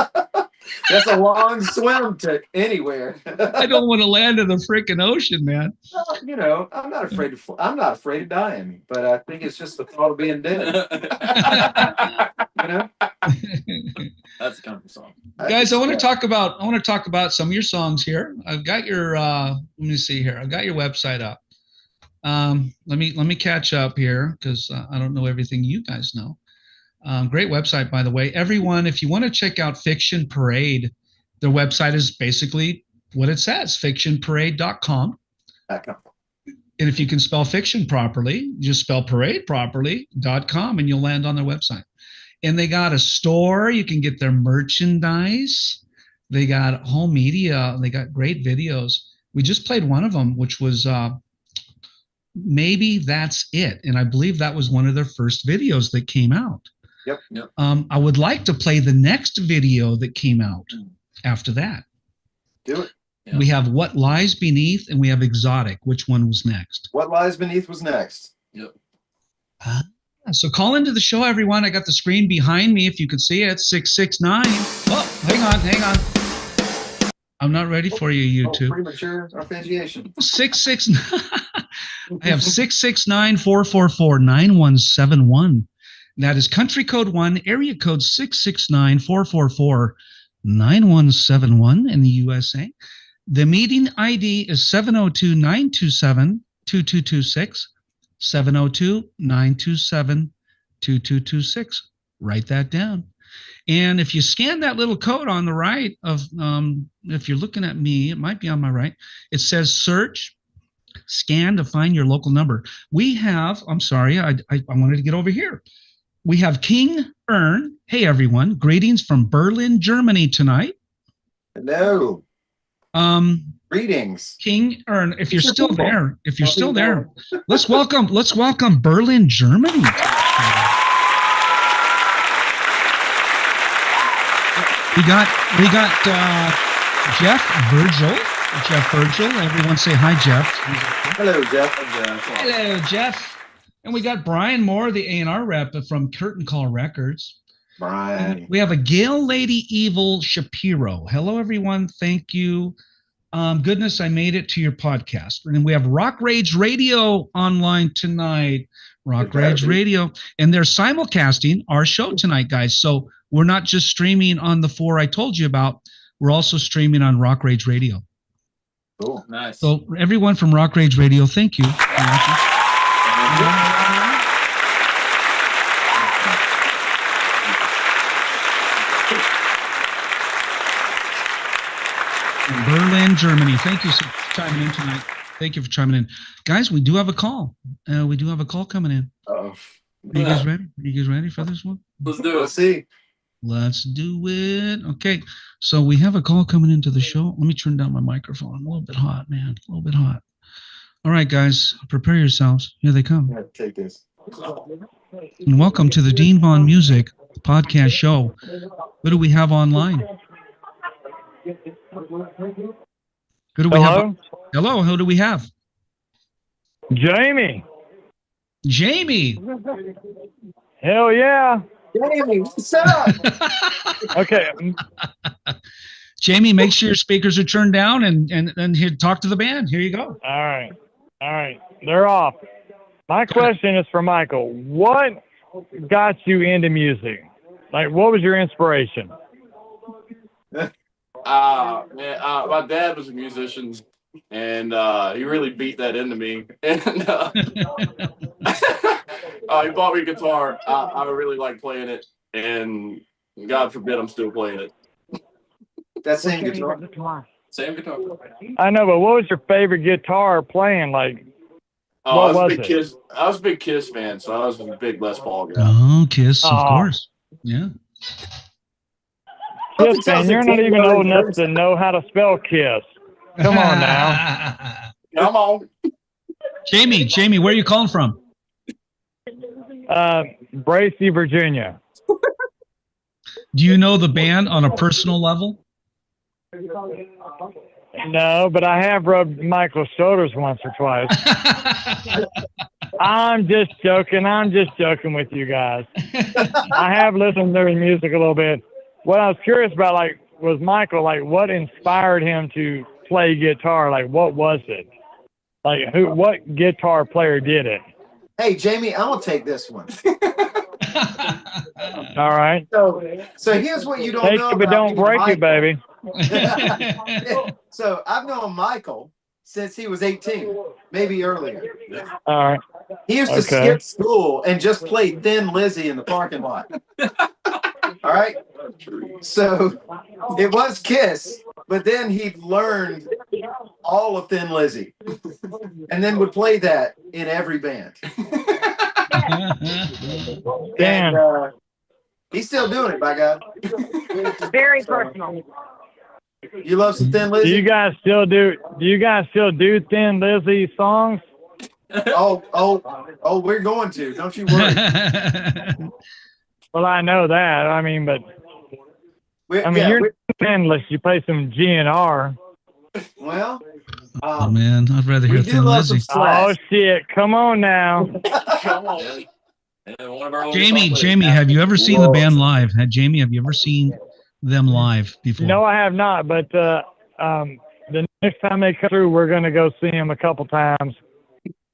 D: That's a long swim to anywhere.
A: I don't want to land in the freaking ocean, man.
D: Well, you know, I'm not afraid of dying, but I think it's just the thought of being dead. You know?
C: That's a country song.
A: Guys, I want to talk about some of your songs here. I've got your let me see here. I've got your website up. Let me catch up here because I don't know everything you guys know. Great website, by the way. Everyone, if you want to check out Fiction Parade, their website is basically what it says, fictionparade.com. And if you can spell fiction properly, just spell parade properly.com and you'll land on their website. And they got a store. You can get their merchandise. They got home media. They got great videos. We just played one of them, which was Maybe That's It. And I believe that was one of their first videos that came out.
D: Yep.
A: I would like to play the next video that came out after that.
D: Do it.
C: Yeah.
A: We have What Lies Beneath and we have Exotic. Which one was next?
D: What Lies Beneath was next.
C: Yep.
A: So call into the show, everyone. I got the screen behind me. If you can see it, 669. Oh, hang on. I'm not ready for you, YouTube.
D: Premature arpeggiation.
A: 669. I have 669-444-9171. That is country code 1, area code 669-444-9171 in the USA. The meeting ID is 702-927-2226, 702-927-2226. Write that down. And if you scan that little code on the right of, if you're looking at me, it might be on my right. It says search, scan to find your local number. We have, I'm sorry, I wanted to get over here. We have King Ern. Hey, everyone. Greetings from Berlin, Germany tonight.
D: Hello. Greetings.
A: King Ern, if you're still there, let's welcome Berlin, Germany. We got Jeff Virgil. Everyone say hi, Jeff.
D: Hello, Jeff.
A: Hello, Jeff. And we got Brian Moore, the A&R rep from Curtain Call Records.
D: Brian.
A: We have a Gail Lady Evil Shapiro. Hello, everyone. Thank you. Goodness, I made it to your podcast. And we have Rock Rage Radio online tonight. Rock Rage Radio. And they're simulcasting our show tonight, guys. So we're not just streaming on the 4 I told you about. We're also streaming on Rock Rage Radio.
D: Cool.
C: Nice.
A: So everyone from Rock Rage Radio, thank you. Berlin, Germany. Thank you for chiming in tonight. Thank you for chiming in. Guys, we do have a call. We do have a call coming in.
D: Uh-oh.
A: Are you guys ready? Are you guys ready for this one?
C: Let's do it.
D: Let's see.
A: Let's do it. Okay. So we have a call coming into the show. Let me turn down my microphone. I'm a little bit hot, man. A little bit hot. All right, guys, prepare yourselves. Here they come.
D: Yeah, take this.
A: And welcome to the Dean Vaughn Music podcast show. What do we have online? Who do we have? Hello, who do we have?
F: Jamie.
A: Jamie.
F: Hell yeah.
D: Jamie, what's up?
F: Okay.
A: Jamie, make sure your speakers are turned down and here, talk to the band. Here you go.
F: All right. They're off. My question is for Michael. What got you into music? Like, what was your inspiration?
E: Man, my dad was a musician, and he really beat that into me. And he bought me a guitar. I really like playing it, and God forbid I'm still playing it.
D: That same guitar.
E: Same guitar.
F: I know, but what was your favorite guitar playing? Like,
E: I was
F: what
E: a
F: was
E: big
F: it?
E: Kiss. I was a big Kiss fan, so I was a big Les Paul guy.
A: Oh, Kiss, of course. Yeah.
F: Kiss fan, you're not even old enough to know how to spell Kiss. Come on now.
E: Come on.
A: Jamie, where are you calling from?
F: Bracy, Virginia.
A: Do you know the band on a personal level?
F: No, but I have rubbed Michael's shoulders once or twice. I'm just joking. I'm just joking with you guys. I have listened to their music a little bit. What I was curious about, like, was Michael, like, what inspired him to play guitar? Like, what was it? Like, what guitar player did it?
D: Hey, Jamie, I'm gonna take this one.
F: All right.
D: So here's what you don't
F: Take
D: know
F: it, but
D: about
F: don't
D: me,
F: break it,
D: Michael.
F: baby.
D: So I've known Michael since he was 18, maybe earlier.
F: All right.
D: He used to skip school and just play Thin Lizzy in the parking lot. All right. So it was Kiss, but then he learned all of Thin Lizzy and then would play that in every band. And he's still doing it, by God.
G: Very personal.
D: You love some Thin Lizzy?
F: Do you guys still do Thin Lizzy songs?
D: Oh, we're going to. Don't you worry.
F: Well, I know that. I mean, but you're endless. You play some GNR.
D: Well,
A: oh man, I'd rather hear Thin Lizzy.
F: Oh shit! Come on now.
C: Come on. Yeah,
A: Jamie, have you ever seen the band live? Jamie, have you ever seen them live before?
F: No, I have not. But the next time they come through, we're gonna go see them a couple times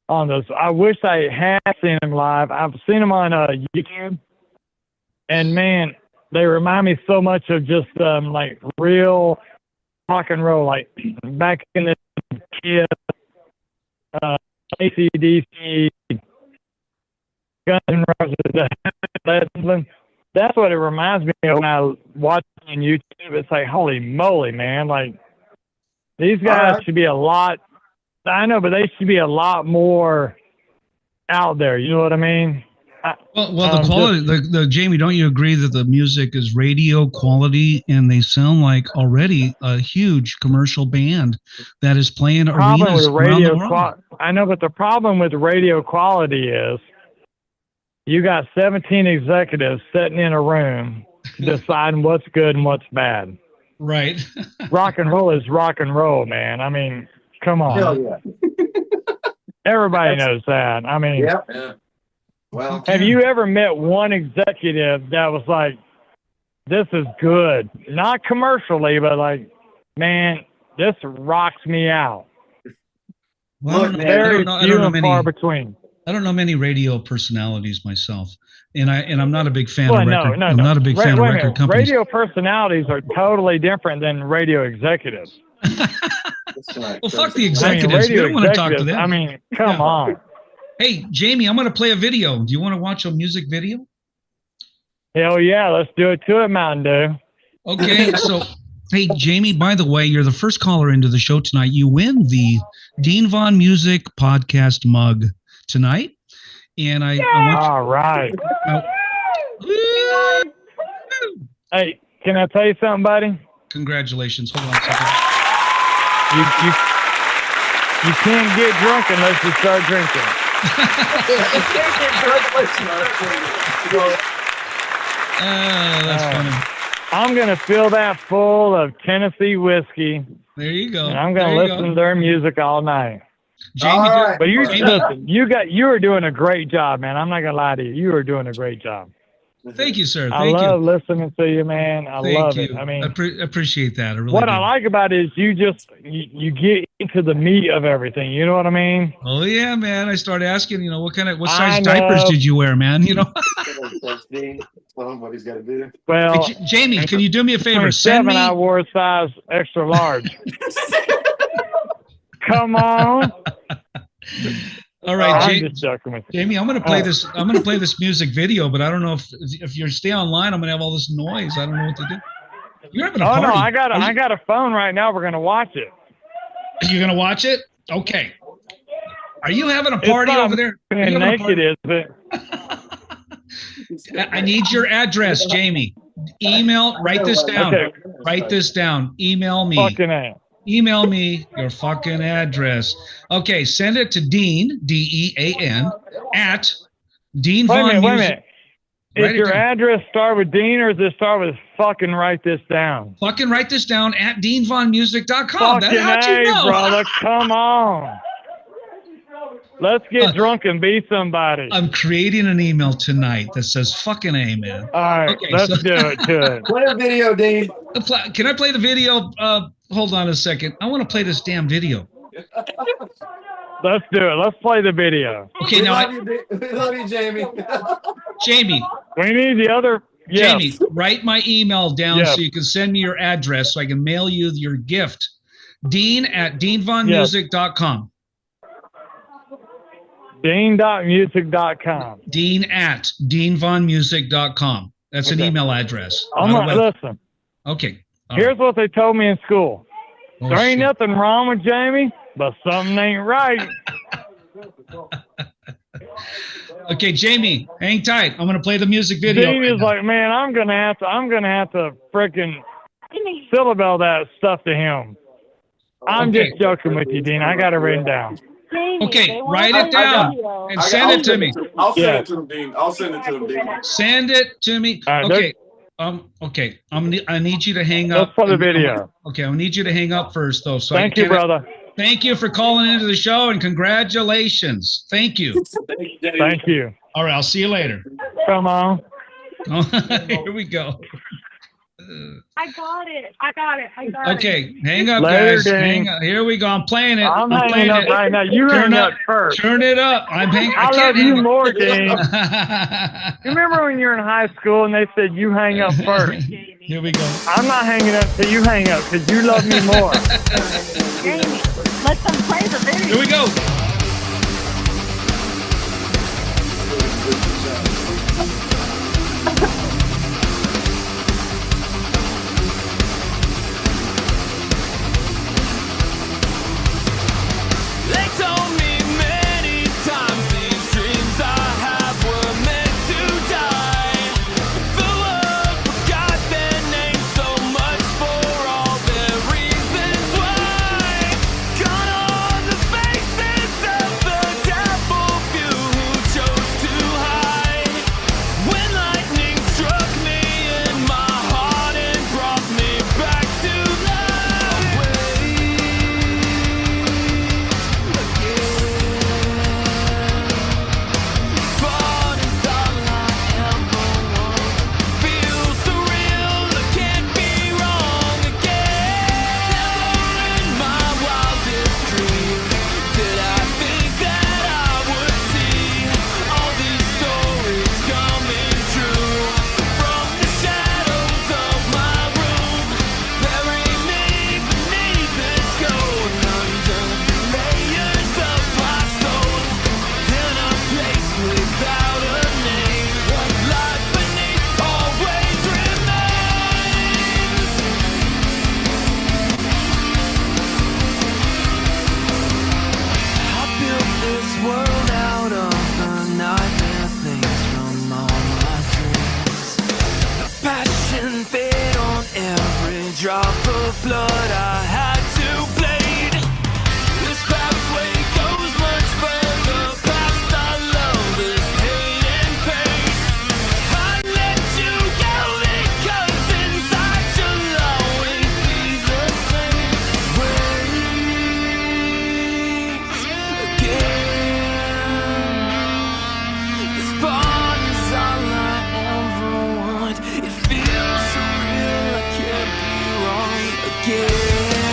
F: on those. I wish I had seen them live. I've seen them on YouTube, and man, they remind me so much of just like real rock and roll, like back in the Kiss, AC/DC, Guns N' Roses. That's what it reminds me of when I watch on YouTube. It's like, holy moly, man! Like these guys should be a lot. I know, but they should be a lot more out there. You know what I mean?
A: Well, the quality, the Jamie, don't you agree that the music is radio quality and they sound like already a huge commercial band that is playing arenas around the world?
F: I know, but the problem with radio quality is you got 17 executives sitting in a room deciding what's good and what's bad.
A: Right.
F: Rock and roll is rock and roll, man. I mean, come on.
D: Hell yeah.
F: Everybody knows that. I mean,
D: yeah. Well,
F: have you ever met one executive that was like, this is good? Not commercially, but like, man, this rocks me out.
A: Well,
F: very few and far between.
A: I don't know many radio personalities myself, and I'm not a big fan of record.
F: No.
A: I'm not a big fan of record companies.
F: Radio personalities are totally different than radio executives.
A: Well, fuck the executives. We don't want to talk to them.
F: I mean, come on.
A: Hey, Jamie, I'm going to play a video. Do you want to watch a music video?
F: Hell yeah, let's do it to it, Mountain Dew.
A: Okay, so, hey, Jamie, by the way, you're the first caller into the show tonight. You win the Dean Vaughn Music Podcast mug tonight. And I want
F: all right. Hey, can I tell you something, buddy?
A: Congratulations. Hold on a second.
F: You can't get drunk unless you start drinking.
A: That's funny.
F: I'm going to fill that full of Tennessee whiskey.
A: There you go.
F: And I'm going to listen to their music all night.
A: Jamie,
F: but listen, you are doing a great job, man. I'm not going to lie to you. You are doing a great job.
A: Thank you, sir.
F: I love listening to you, man. I love it. I mean,
A: appreciate that. I really
F: what
A: do.
F: I like about it is you get into the meat of everything. You know what I mean?
A: Oh yeah, man. I started asking, what size diapers did you wear, man?
D: What he's got to do.
F: Well,
A: hey, Jamie, can you do me a favor?
F: I wore a size extra large. Come on.
A: All right,
F: Jamie,
A: I'm gonna play this. I'm gonna play this music video, but I don't know if you stay online, I'm gonna have all this noise. I don't know what to do. You're having a party.
F: No, I got a phone right now. We're gonna watch it.
A: You're gonna watch it? Okay. Are you having a party over there?
F: Naked, is it?
A: I need your address, Jamie. Write this down.
F: Okay.
A: Write this down. Email me.
F: Fucking A.
A: Email me your fucking address. Okay, send it to Dean, Dean, at Dean
F: Wait a
A: Von
F: minute, wait a
A: Music.
F: minute. Is your address start with Dean or does it start with fucking write this down?
A: Fucking write this down at DeanVonMusic.com.
F: Fucking
A: That's how you know.
F: brother, come on. Let's get drunk and be somebody.
A: I'm creating an email tonight that says fucking A, man.
F: All right, let's do it. Good.
D: Play a video, Dean.
A: Can I play the video? Hold on a second. I want to play this damn video.
F: Let's do it. Let's play the video.
A: Okay,
D: we
A: now
D: love you, Jamie.
A: Jamie.
F: We need the other. Yes.
A: Jamie, write my email down so you can send me your address so I can mail you your gift. Dean at DeanVonMusic.com.
F: Dean.music.com.
A: Dean at DeanVonMusic.com. That's an email address.
F: Listen.
A: Okay.
F: Here's what they told me in school.
A: Oh,
F: there ain't
A: shit.
F: nothing wrong with Jamie, but something ain't right.
A: Okay, Jamie, hang tight. I'm gonna play the music video.
F: Dean is like, man, I'm gonna have to freaking syllable that stuff to him. I'm just joking with you, Dean. I got it written down.
A: Okay, write it down and send it to me.
E: I'll send it to him, Dean. I'll send it to him, Dean.
A: Send it to me.
F: Right,
A: okay. I need you to hang up.
F: Let's play the video.
A: Okay, I need you to hang up first, though. So
F: Thank you, brother.
A: Thank you for calling into the show and congratulations. Thank you.
F: Thank you.
A: All right, I'll see you later.
F: Come on.
A: Here we go.
G: I got it.
A: Okay, hang up,
F: Later,
A: guys.
F: Dean.
A: Hang up. Here we go. I'm playing it.
F: I'm
A: playing
F: hanging up
A: it.
F: right now. You hang up first.
A: Turn it up.
F: I love you more, Dean. You remember when you were in high school and they said you hang up first?
A: Here we go.
F: I'm not hanging up till you hang up because you love me more.
G: Jamie, let them play the video.
A: Here we go.
B: They told me many times these dreams I have were meant to die. The world forgot their names, so much for all their reasons why. Gone are the faces of the devil few who chose to hide. When lightning struck me in my heart and brought me back to life. Sport is all I ever want. Feels surreal, I can't be wrong again. Never in my wildest dreams did I think that I would see all these stories coming true. From the shadows of my room, bury me beneath this gold, under layers of my soul. In a place without a name, what lies beneath always remains. I built this world out of the nightmare things from all my dreams. The passion fed on every drop of blood I had to bleed. This pathway goes much further past our love, this hate and pain. I let you go because inside you'll always be the same. Waves again. This bond is all I ever want. It feels so real, I can't be wrong again.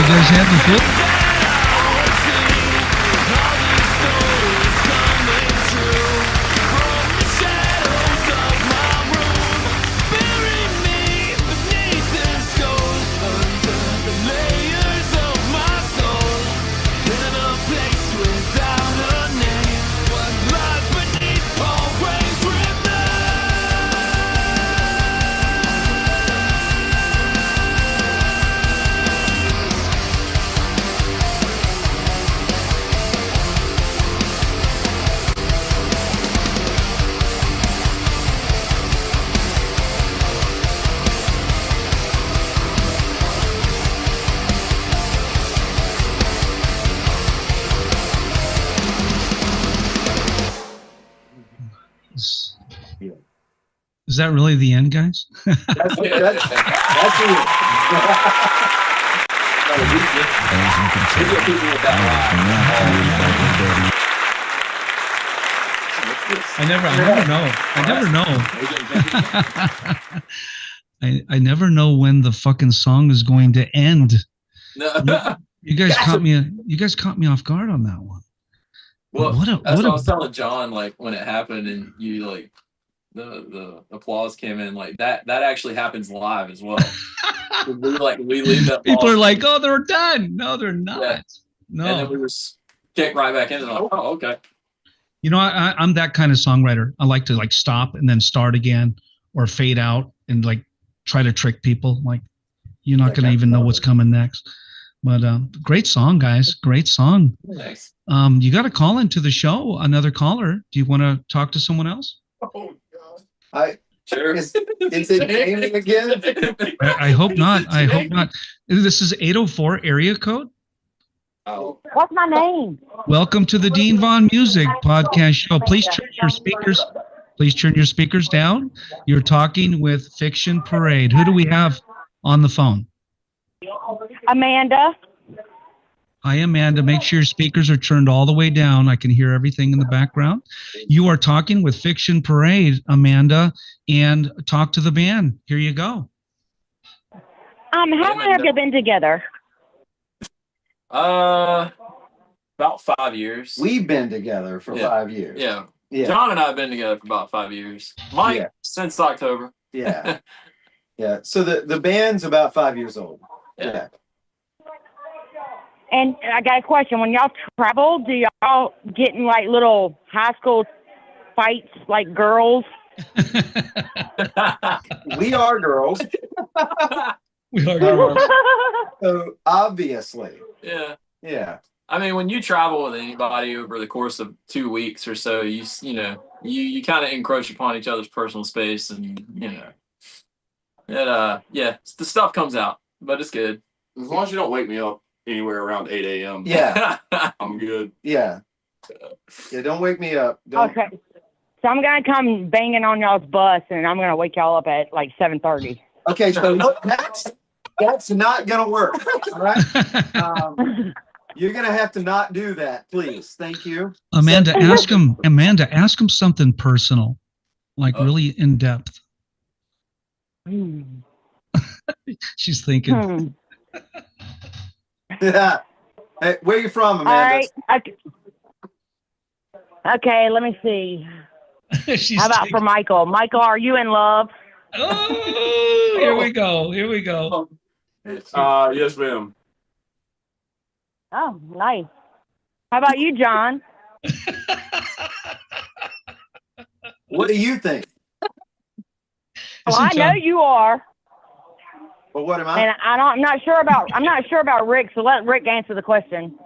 A: guys have before? Is that really the end, guys?
D: That's it.
A: I never know. I never know when the fucking song is going to end.
C: No.
A: You guys caught me off guard on that one.
C: Well, that's what I was telling John, like when it happened and you like the applause came in, like that actually happens live as well. we leave that
A: people are like, oh, they're done. No, they're not.
C: Yeah.
A: No.
C: And then we just kick right back in and like, oh, okay.
A: You know, I'm that kind of songwriter. I like to like stop and then start again or fade out and like try to trick people. Like you're not going to even know what's coming next. But great song, guys. Great song.
C: Nice.
A: You got a call into the show. Another caller. Do you want to talk to someone else?
E: Oh God.
C: Sure.
D: Is it Jamie again?
A: I hope not. I hope not. This is 804 area code.
E: Oh.
G: What's my name?
A: Welcome to the Dean Vaughn Music Podcast Show. Please turn your speakers down. You're talking with Fiction Parade. Who do we have on the phone?
G: Amanda.
A: Hi, Amanda. Make sure your speakers are turned all the way down. I can hear everything in the background. You are talking with Fiction Parade, Amanda, and talk to the band. Here you go.
G: How long have you been together?
C: About 5 years.
D: We've been together for 5 years.
C: Yeah.
D: Yeah.
C: John and I have been together for about 5 years. Mike, since October.
D: Yeah. Yeah. So the band's about 5 years old. Yeah.
G: And I got a question. When y'all travel, do y'all get in like little high school fights like girls?
D: We are girls.
A: We are girls.
D: So obviously.
C: Yeah.
D: Yeah.
C: I mean, when you travel with anybody over the course of 2 weeks or so, you kind of encroach upon each other's personal space, and the stuff comes out, but it's good.
E: As long as you don't wake me up anywhere around 8 a.m.
D: Yeah.
E: I'm good.
D: Yeah. Yeah. Don't wake me up. Don't.
G: Okay. So I'm gonna come banging on y'all's bus, and I'm gonna wake y'all up at like 7:30.
D: Okay. So that's not gonna work. All right. You're gonna have to not do that, please. Thank you.
A: Amanda, ask him something personal, like really in depth. She's thinking.
D: Yeah. Hey, where are you from, Amanda?
G: All right. Okay, let me see. How about for Michael? Michael, are you in love?
A: Oh, here we go. Here we go.
E: Yes, ma'am.
G: Oh, nice. How about you, John?
D: What do you think?
G: Well, I know you are.
D: Well, what am I?
G: And I'm not sure about Rick, so let Rick answer the question.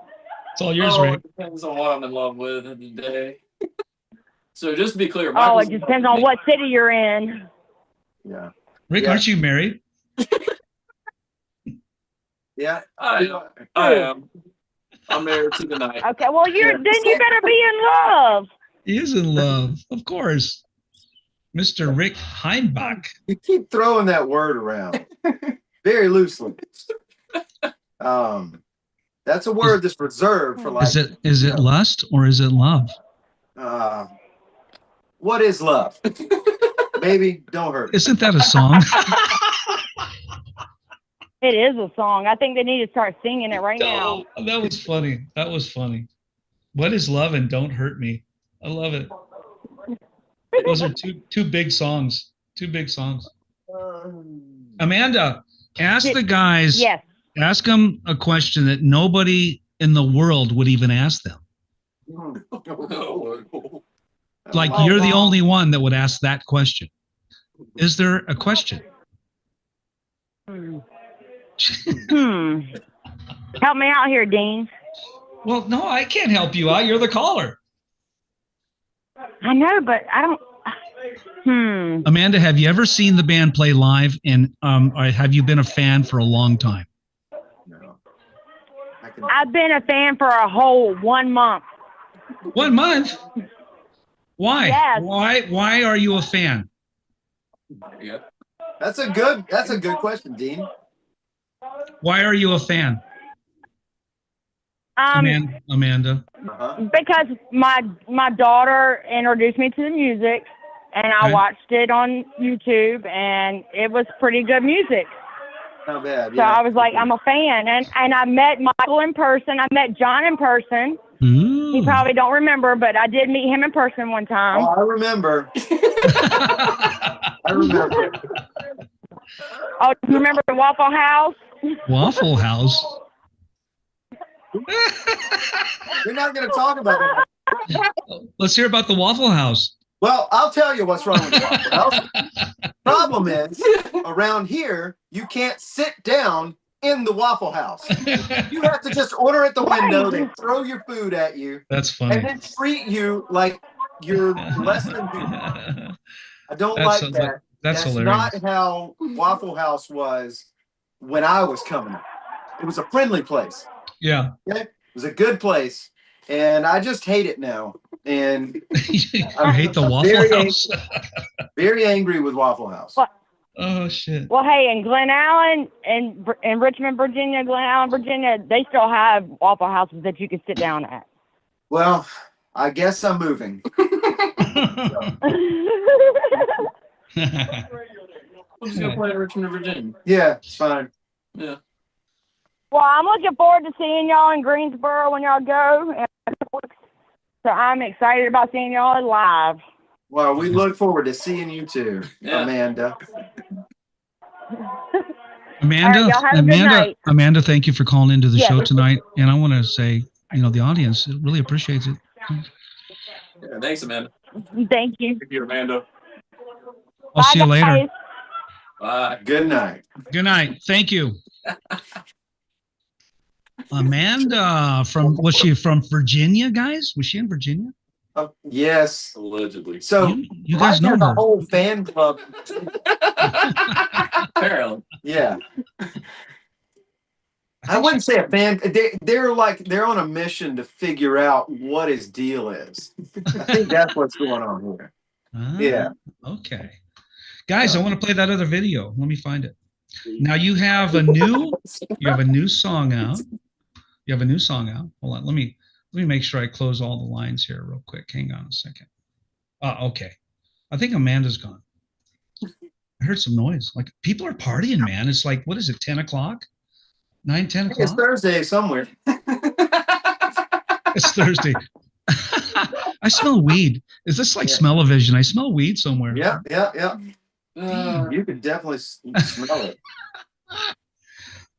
A: It's all yours, Rick.
C: It depends on what I'm in love with in the day. So just to be clear,
G: it just depends on what city you're in.
D: Yeah.
A: Rick, aren't you married?
D: Yeah.
C: I am. I'm married to the night.
G: Okay, well then you better be in love.
A: He is in love, of course. Mr. Rick Heimbach.
D: You keep throwing that word around very loosely. That's a word that's reserved for like.
A: Is it lust or is it love?
D: What is love? Baby, don't hurt me.
A: Isn't that a song?
G: It is a song. I think they need to start singing it right now.
A: That was funny. That was funny. What is love and don't hurt me? I love it. Those are two big songs. Two big songs. Amanda, ask the guys.
G: Yes.
A: Ask them a question that nobody in the world would even ask them. Like you're the only one that would ask that question. Is there a question?
G: Help me out here, Dean.
A: Well, no, I can't help you out. You're the caller.
G: I know, but I don't.
A: Amanda, have you ever seen the band play live? And or have you been a fan for a long time?
D: No.
G: I've been a fan for a whole 1 month.
A: 1 month? Why?
G: Yes.
A: Why are you a fan?
C: Yeah.
D: That's a good question, Dean.
A: Why are you a fan? Amanda.
G: Because my daughter introduced me to the music, and I watched it on YouTube, and it was pretty good music.
D: Not bad.
G: So I was like, I'm a fan, and I met Michael in person. I met John in person.
A: Ooh.
G: He probably don't remember, but I did meet him in person one time.
D: Oh, I remember. I remember.
G: Oh, you remember the Waffle House?
A: Waffle House.
D: We're not going to talk about that.
A: Let's hear about the Waffle House.
D: Well, I'll tell you what's wrong with the Waffle House. Problem is, around here, you can't sit down in the Waffle House. You have to just order at the window. They throw your food at you.
A: That's funny.
D: And then treat you like you're less than human. I don't like that.
A: That's hilarious.
D: Not how Waffle House was when I was coming up. It was a friendly place.
A: Yeah.
D: Okay? It was a good place. And I just hate it now. And
A: I hate the Waffle House.
D: Very angry with Waffle House.
A: Oh, shit.
G: Well, hey, in Glen Allen and in Richmond, Virginia, Glen Allen, Virginia, they still have Waffle Houses that you can sit down at.
D: Well, I guess I'm moving.
C: We're just gonna play in Richmond, Virginia.
D: Yeah, it's fine.
C: Yeah.
G: Well, I'm looking forward to seeing y'all in Greensboro when y'all go. So I'm excited about seeing y'all live.
D: Well, we look forward to seeing you too, Amanda.
A: Amanda, thank you for calling into the show tonight. And I want to say, the audience really appreciates it.
C: Yeah, thanks, Amanda.
G: Thank you.
E: Thank you, Amanda.
A: I'll see you later.
C: Bye.
D: Good night.
A: Good night. Thank you. Amanda was she from Virginia, guys? Was she in Virginia?
D: Yes.
E: Allegedly.
D: So
A: you guys know her.
D: The whole fan club.
C: Apparently.
D: Yeah. I wouldn't say a fan. They're on a mission to figure out what his deal is. I think that's what's going on here. Yeah. Okay.
A: Guys, I want to play that other video. Let me find it. Now you have a new song out. You have a new song out. Hold on. Let me make sure I close all the lines here real quick. Hang on a second. Okay. I think Amanda's gone. I heard some noise. Like people are partying, man. It's like, what is it, 10 o'clock? 9, 10 o'clock?
D: It's Thursday somewhere.
A: It's Thursday. I smell weed. Is this like smell-o-vision? I smell weed somewhere.
D: Yeah. You can definitely smell it.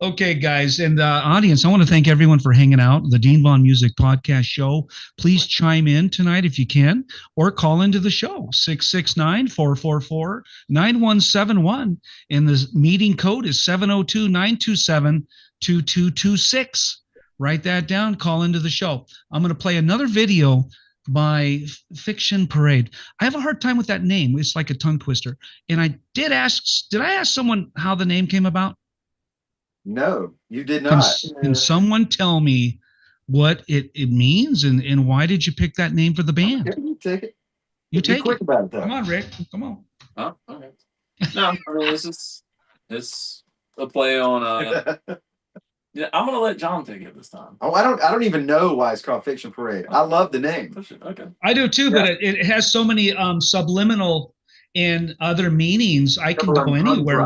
A: Okay, guys, and audience, I want to thank everyone for hanging out. The Dean Vaughn Music Podcast Show. Please chime in tonight if you can, or call into the show, 669-444-9171. And the meeting code is 702-927-2226. Write that down, call into the show. I'm going to play another video by Fiction Parade. I have a hard time with that name. It's like a tongue twister. And I did I ask someone how the name came about?
D: No, you did not.
A: Can someone tell me what it means and why did you pick that name for the band?
D: Okay, you take it.
A: You take it.
D: About it, though.
A: Come on, Rick. Come on.
C: Oh, okay. No, I mean, it's a play on yeah, I'm gonna let John take it this time.
D: Oh, I don't even know why it's called Fiction Parade. I love the name.
C: Okay.
A: I do too, but it has so many subliminal and other meanings, I can go anywhere.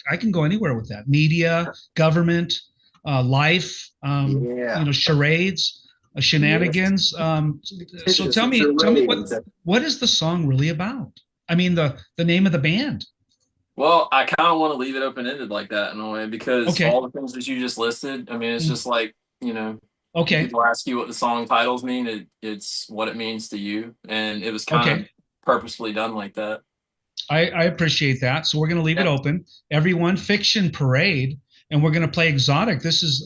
A: I can go anywhere with that. Media, government, life, charades, shenanigans. So tell me what is the song really about? I mean, the name of the band.
C: Well, I kind of want to leave it open-ended like that in a way, because all the things that you just listed, I mean, it's just like, people ask you what the song titles mean, it's what it means to you. And it was kind of purposefully done like that.
A: I appreciate that. So we're going to leave it open. Everyone, Fiction Parade, and we're going to play Exotic. This is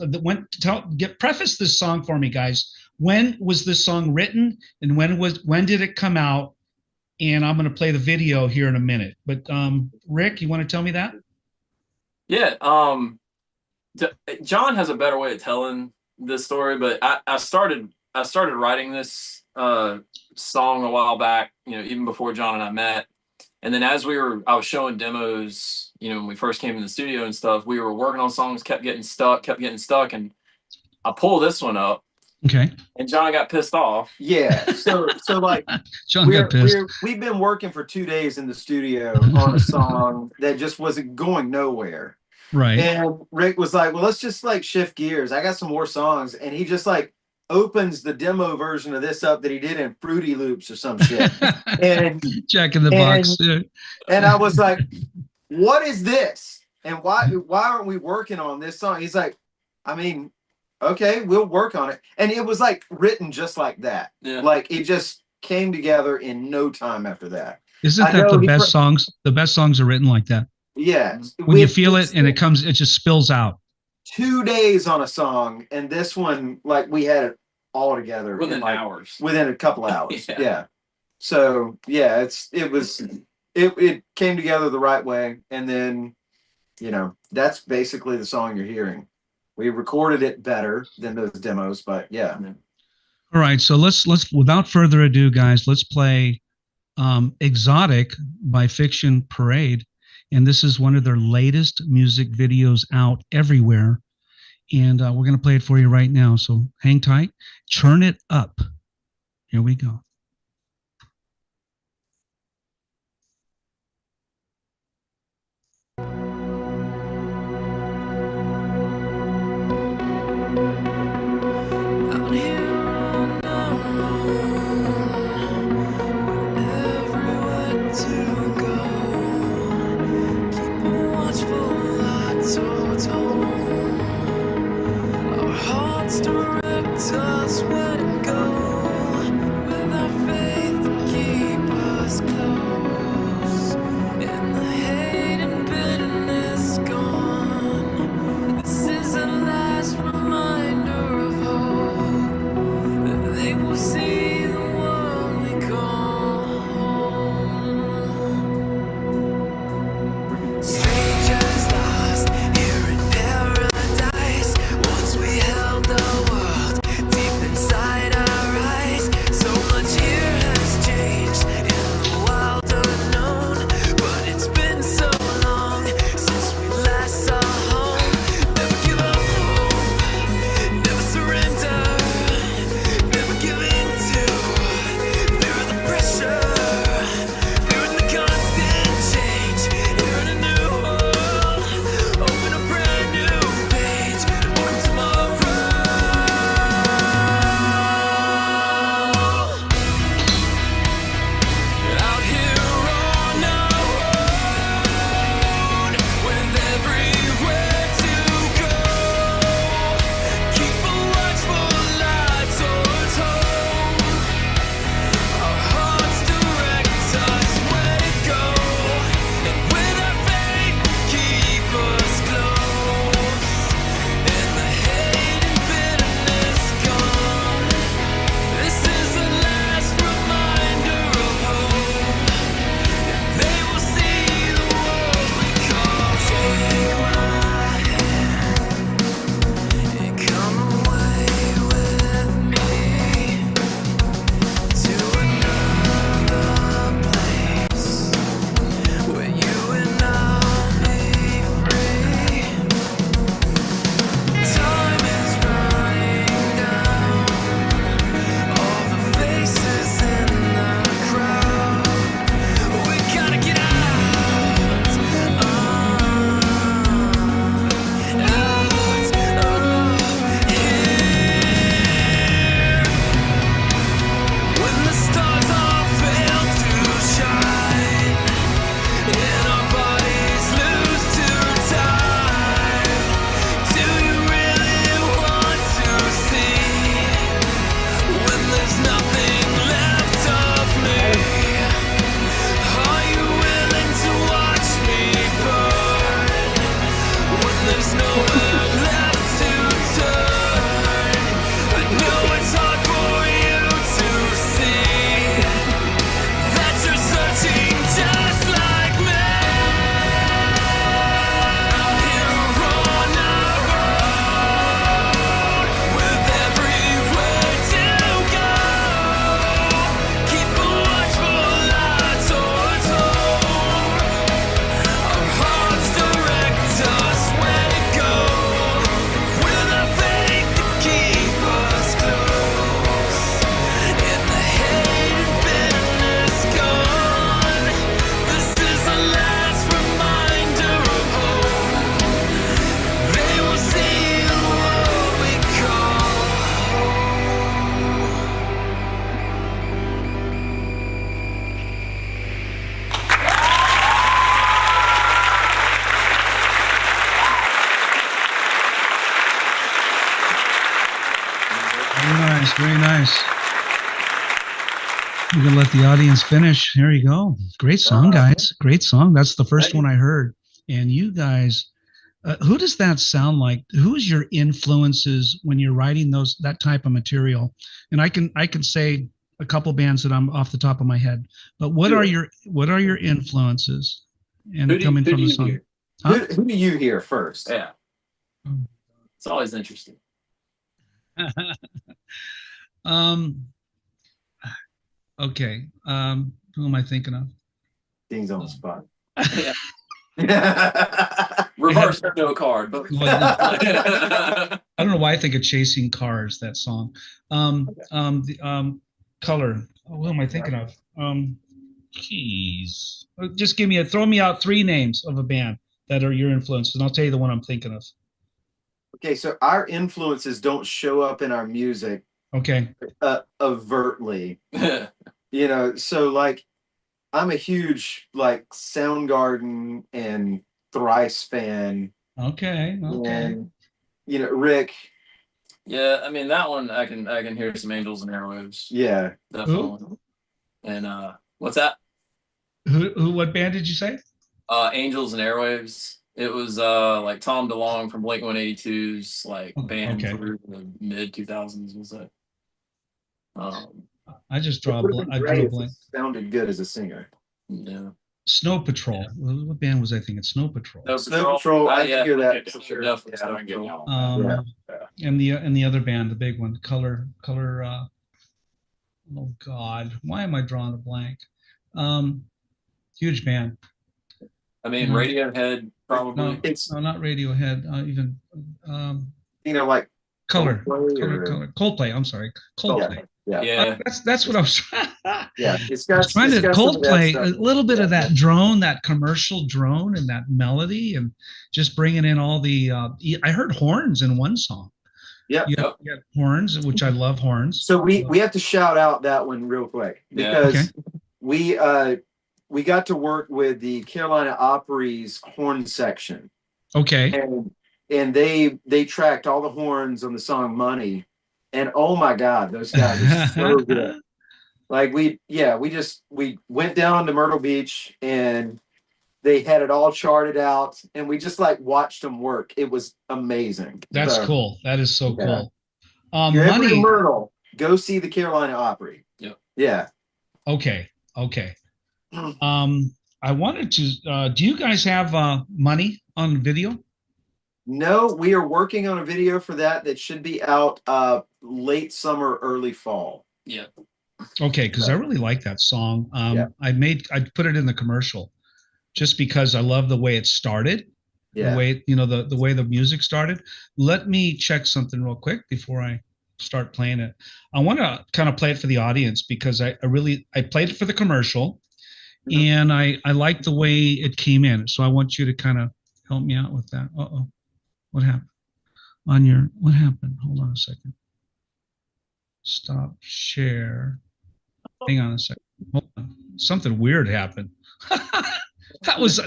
A: preface this song for me, guys. When was this song written, and when did it come out? And I'm going to play the video here in a minute. But Rick, you want to tell me that?
C: Yeah. John has a better way of telling this story, but I started writing this song a while back, even before John and I met. And then as I was showing demos, when we first came in the studio and stuff, we were working on songs, kept getting stuck. And I pulled this one up.
A: Okay.
C: And John got pissed off.
D: Yeah. So like
A: John got pissed.
D: We've been working for 2 days in the studio on a song that just wasn't going nowhere.
A: Right.
D: And Rick was like, well, let's just like shift gears. I got some more songs. And he just like opens the demo version of this up that he did in Fruity Loops or some shit. And
A: Jack in the Box.
D: And I was like, what is this? And why aren't we working on this song? He's like, I mean, okay, we'll work on it. And it was like written just like that.
C: Yeah.
D: Like it just came together in no time after that.
A: Isn't that the best songs? The best songs are written like that.
D: Yeah.
A: When you feel it and it just spills out. 2
D: days on a song, and this one, like we had it all together
C: within hours.
D: Within a couple hours. Yeah. So yeah, it came together the right way. And then, that's basically the song you're hearing. We recorded it better than those demos, but yeah.
A: All right, so let's without further ado, guys, let's play Exotic by Fiction Parade. And this is one of their latest music videos out everywhere. And we're going to play it for you right now. So hang tight, turn it up. Here we go.
B: Us where to go with our faith to keep us close, and the hate and bitterness gone. This is the last reminder of hope, that they will see the world we call home. Strangers lost here in paradise. Once we held the world.
A: nice. Very nice. We're gonna let the audience finish. There you go. Great song, guys. Great song. That's the first one I heard. And you guys, who does that sound like? Who's your influences when you're writing that type of material? And I can say a couple bands that I'm off the top of my head. But what are your influences? And coming from the song.
D: Huh? Who do you hear first?
C: Yeah, it's always interesting.
A: Okay. Who am I thinking of?
D: Things on the spot.
C: Reverse no card, but
A: I don't know why I think of Chasing Cars, that song. Color. Who am I thinking of? Keys. Just throw me out 3 names of a band that are your influences, and I'll tell you the one I'm thinking of.
D: Okay, so our influences don't show up in our music.
A: Okay.
D: Overtly. You know, so like I'm a huge like Soundgarden and Thrice fan.
A: Okay.
D: And you know, Rick.
C: Yeah, I mean that one I can hear some Angels and Airwaves.
D: Yeah.
C: Definitely. Ooh. And what's that?
A: Who what band did you say?
C: Angels and Airwaves. It was like Tom DeLonge from Blink-182's like band through the mid 2000s, was it?
A: I just drew a blank.
D: Sounded good as a singer.
C: Yeah.
A: Snow Patrol. What band was I thinking? Snow Patrol.
D: Snow Patrol. I hear that.
C: Sure. Definitely.
A: And the other band, the big one, Color. Oh God, why am I drawing a blank? Huge band.
C: I mean, Radiohead probably.
A: No, not Radiohead. Even
D: you know, like
A: Color. Coldplay. I'm sorry, Coldplay.
D: Yeah.
A: That's what I was.
D: Yeah, it's trying
A: to Coldplay a little bit of that drone, that commercial drone, and that melody, and just bringing in all the. I heard horns in one song.
D: Yeah,
A: horns, which I love horns.
D: So we have to shout out that one real quick because we got to work with the Carolina Opry's horn section.
A: Okay.
D: And they tracked all the horns on the song Money. And oh my God, those guys are so good. Like we went down to Myrtle Beach and they had it all charted out and we just like watched them work. It was amazing.
A: That's cool. That is so cool.
D: You're ever in Myrtle, go see the Carolina Opry. Yeah.
A: Okay. I wanted to, do you guys have Money on video?
D: No, we are working on a video for that should be out late summer, early fall.
C: Yeah.
A: Okay, because I really like that song. I put it in the commercial just because I love the way it started. Yeah. The way, the way the music started. Let me check something real quick before I start playing it. I want to kind of play it for the audience because I played it for the commercial and I like the way it came in. So I want you to kind of help me out with that. Uh-oh. What happened? What happened? Hold on a second. Stop share. Hang on a second. Hold on. Something weird happened. I got this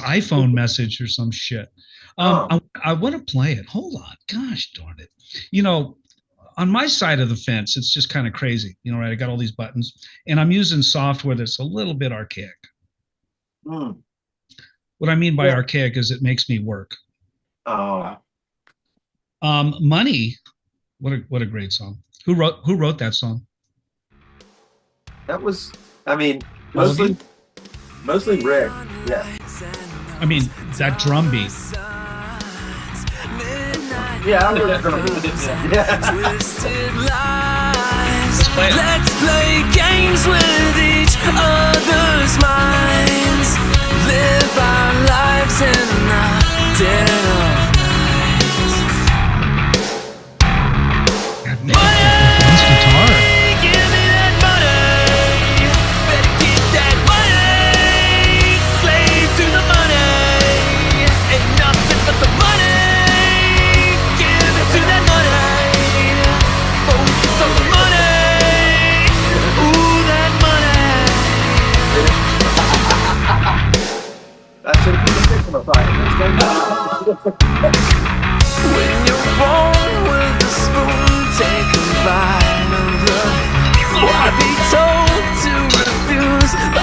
A: iPhone message or some shit. I want to play it. Hold on. Gosh darn it. On my side of the fence, it's just kind of crazy. Right? I got all these buttons and I'm using software that's a little bit archaic. What I mean by archaic is it makes me work. Money. What a great song. Who wrote that song?
D: That was, mostly Rick. Yeah.
A: I mean, that drum beat.
D: Yeah, I heard drum beat.
B: Let's play games with each other's minds. Live our lives in the dead of night.
A: Nice guitar.
B: Give me that money. Better get that money. Slave to the money. Ain't nothing but the money. Give it to that money. Focus on the money. Ooh, that money.
D: That's it.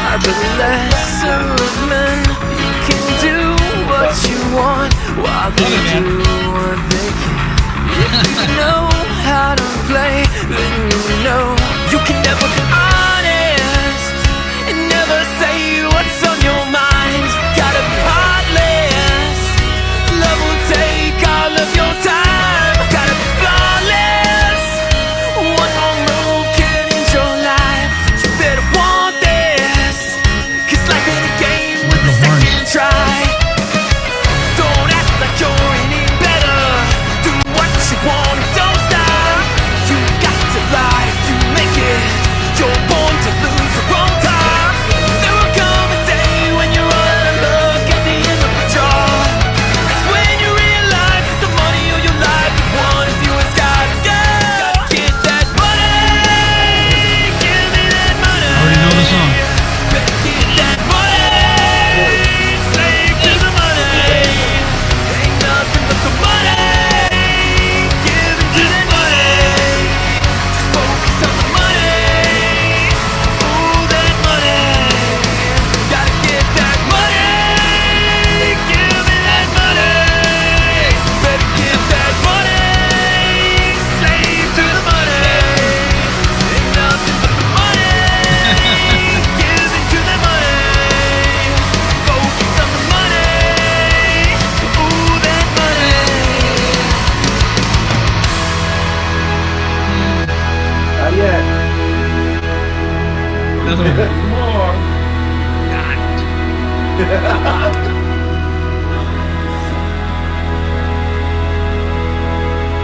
B: are the lesser of men. You can do what you want while they do what they can. If you know how to play, then you know you can never be honest and never say what's on your mind. Gotta be heartless. Love will take all of your time. Gotta be flawless. One more move can end your life. You better want this, 'cause life ain't a game with a second try. Don't act like you're any better. Do what you want and don't stop. You got to lie, you make it. You're born to lose or on top. There will come a day when you're on a look at the end of the draw. That's when you realize it's the money of your life. One of you has gotta go. Gotta get that money. Give me that money.
A: I already know the song.
B: Better get that money. Slave to the money. Ain't nothing but the money. Give it to that money. Just focus on the money. Ooh, that money. Gotta get that money. Give me that money. Better get that money. Slave to the money. Ain't nothing but the money. Give it to that money. Focus on the money. Ooh, that money.
D: Not yet.
A: Another one.
E: More.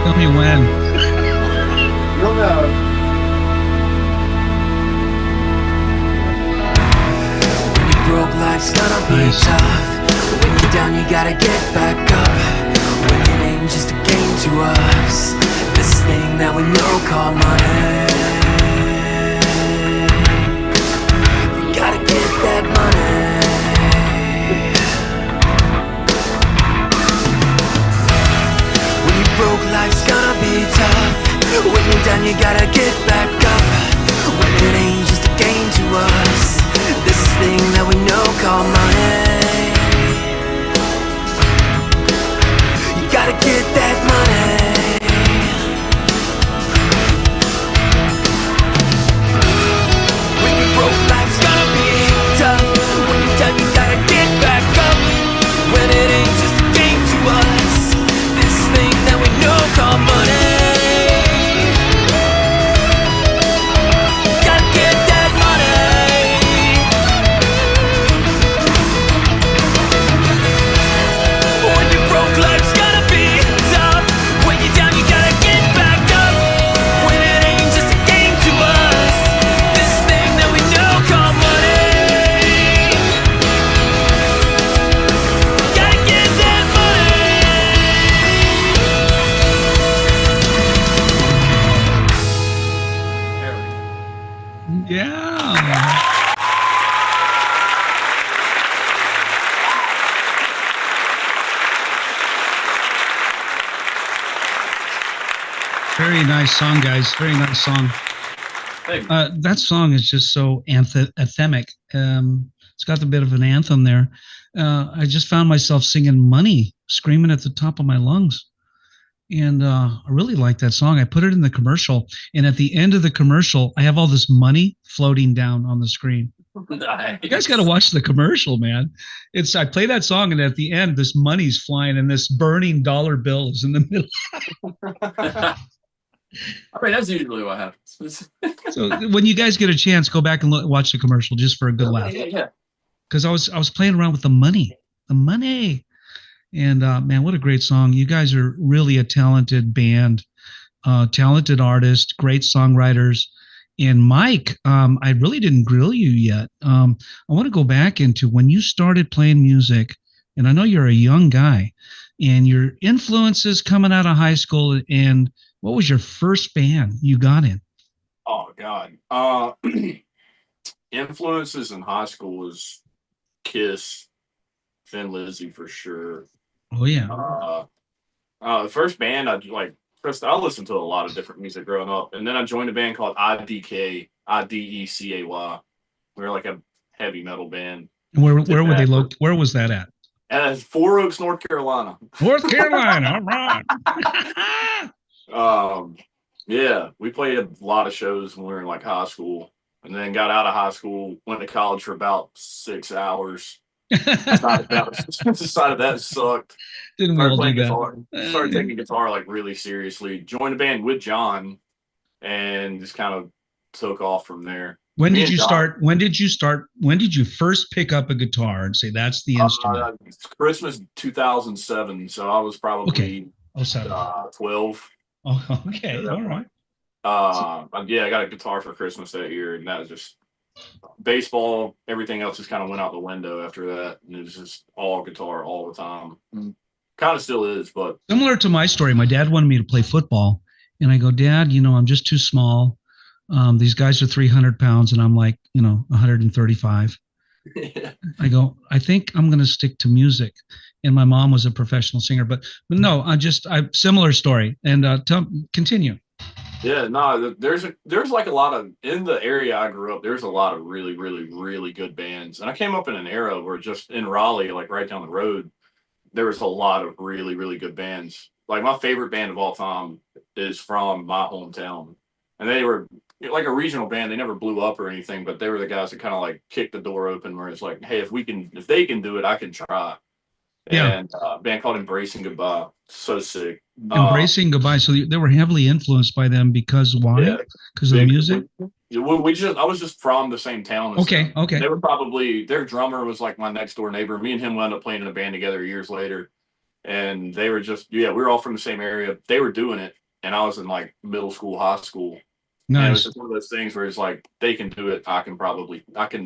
A: Tell me when.
D: You'll know.
B: When you're broke, life's gonna be
A: Nice.
B: tough. When you're down, you gotta get back up. When it ain't just a game to us, this thing that we know called money. You gotta get that money. When you're broke, life's gonna be tough. When you're down, you gotta get back up. When it ain't just a game to us, this thing that we know called money. You gotta get that money. When you're broke, life's gonna be tough. When you're down, you gotta get back up. When it ain't just a game to us, this thing that we know called money. Gotta get that money. When you're broke, life's gonna be tough. When you're down, you gotta get back up. When it ain't just a game to us, this thing that we know called money. Gotta get that money.
A: Yeah. Very nice song, guys. Very nice song.
C: Thank you.
A: That song is just so anthemic. It's got a bit of an anthem there. I just found myself singing "Money," screaming at the top of my lungs, and I really like that song. I put it in the commercial, and at the end of the commercial, I have all this money floating down on the screen.
C: Nice.
A: You guys got to watch the commercial, man. I play that song, and at the end, this money's flying, and this burning dollar bill is in the middle.
C: I mean, that's usually what happens.
A: So when you guys get a chance, go back and watch the commercial just for a good laugh.
C: Yeah.
A: Because I was playing around with the money, and man, what a great song! You guys are really a talented band, talented artists, great songwriters. And Mike, I really didn't grill you yet. I want to go back into when you started playing music, and I know you're a young guy, and your influences coming out of high school. And what was your first band you got in?
E: Oh God. Influences in high school was Kiss, Thin Lizzy for sure.
A: Oh yeah.
E: The first band I like. First, I listened to a lot of different music growing up, and then I joined a band called IDK, IDECAY. We were like a heavy metal band.
A: Where were they located? Where was that at?
E: At Four Oaks, North Carolina.
A: North Carolina, all right.
E: Yeah, we played a lot of shows when we were in like high school, and then got out of high school, went to college for about 6 hours. Decided that sucked.
A: Didn't we all do that?
E: Started taking guitar like really seriously. Joined a band with John, and just kind of took off from there.
A: When did you start? When did you first pick up a guitar and say that's the instrument?
E: Christmas 2007. So I was probably 12.
A: Oh, okay, all right.
E: Yeah, I got a guitar for Christmas that year, and that was just baseball. Everything else just kind of went out the window after that, and it was just all guitar all the time. Kind of still is, but
A: similar to my story. My dad wanted me to play football, and I go, Dad, I'm just too small. These guys are 300 pounds, and I'm like, 135. I go, I think I'm going to stick to music. And my mom was a professional singer, but no, similar story. And continue.
E: Yeah, no, there's like a lot of, in the area I grew up, there's a lot of really, really, really good bands. And I came up in an era where just in Raleigh, like right down the road, there was a lot of really, really good bands. Like my favorite band of all time is from my hometown. And they were like a regional band. They never blew up or anything, but they were the guys that kind of like kicked the door open where it's like, hey, if they can do it, I can try.
A: Yeah.
E: And a band called Embracing Goodbye. So sick.
A: Embracing Goodbye. So they were heavily influenced by them because why?
E: Yeah,
A: because of the music?
E: I was just from the same town.
A: Okay.
E: They were their drummer was like my next door neighbor. Me and him wound up playing in a band together years later. And they were just, we were all from the same area. They were doing it. And I was in like middle school, high school.
A: Nice.
E: And it was just one of those things where it's like, they can do it. I can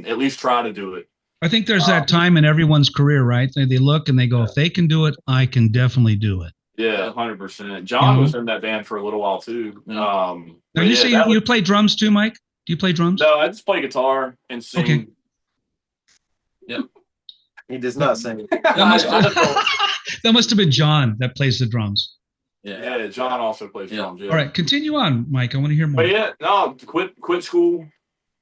E: at least try to do it.
A: I think there's that time in everyone's career, right? They look and they go, if they can do it, I can definitely do it.
E: Yeah, 100%. John was in that band for a little while too.
A: Now you say you play drums too, Mike? Do you play drums?
E: No, I just play guitar and sing.
A: Okay.
E: Yep.
D: He does not sing.
A: That must have been John that plays the drums.
E: Yeah, John also plays drums. Yeah.
A: All right, continue on, Mike. I want to hear more.
E: But yeah, no, quit school.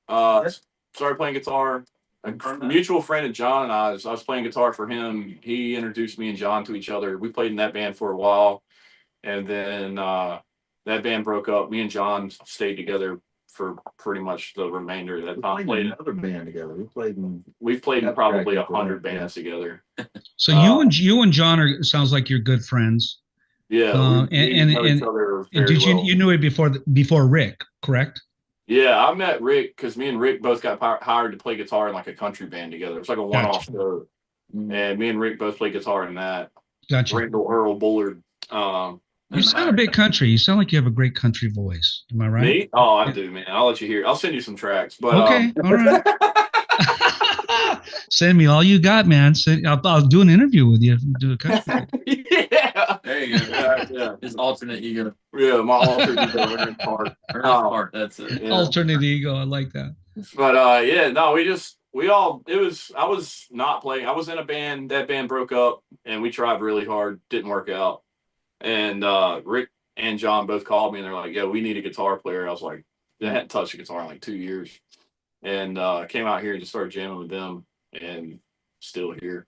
E: Started playing guitar. A mutual friend of John and I was playing guitar for him. He introduced me and John to each other. We played in that band for a while, and then that band broke up. Me and John stayed together for pretty much the remainder of that time.
D: We played in another band together.
E: We've played in probably 100 bands together.
A: So you and John sounds like you're good friends.
E: Yeah,
A: and did you knew it before Rick, correct?
E: Yeah, I met Rick because me and Rick both got hired to play guitar in like a country band together. It's like a one-off show, and me and Rick both play guitar in that.
A: Gotcha.
E: Randall Earl Bullard.
A: You sound a bit country. You sound like you have a great country voice. Am I right?
E: Me? Oh, I do, man. I'll let you hear. I'll send you some tracks. But
A: okay, all right. Send me all you got, man. I'll do an interview with you. Do a country.
E: Yeah.
C: There you go. Yeah. His alternate ego.
E: Yeah, my alternate ego part.
C: Part. That's it.
E: Yeah.
A: Alternate ego. I like that.
E: But I was not playing. I was in a band. That band broke up, and we tried really hard. Didn't work out. And Rick and John both called me, and they're like, "Yeah, we need a guitar player." I was like, I hadn't touched a guitar in like 2 years, and came out here and just started jamming with them, and still here.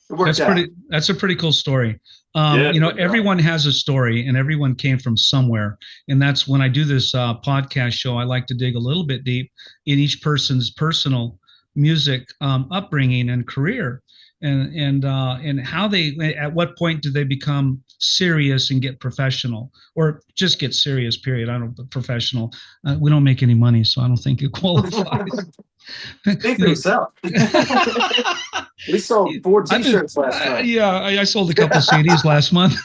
A: That's a pretty cool story. Everyone has a story, and everyone came from somewhere. And that's when I do this podcast show, I like to dig a little bit deep in each person's personal music upbringing and career, and how at what point do they become serious and get professional, or just get serious, period. I don't professional. We don't make any money, so I don't think it qualifies.
D: Speak for yourself. We sold 4 T-shirts last night.
A: Yeah, I sold a couple CDs last month.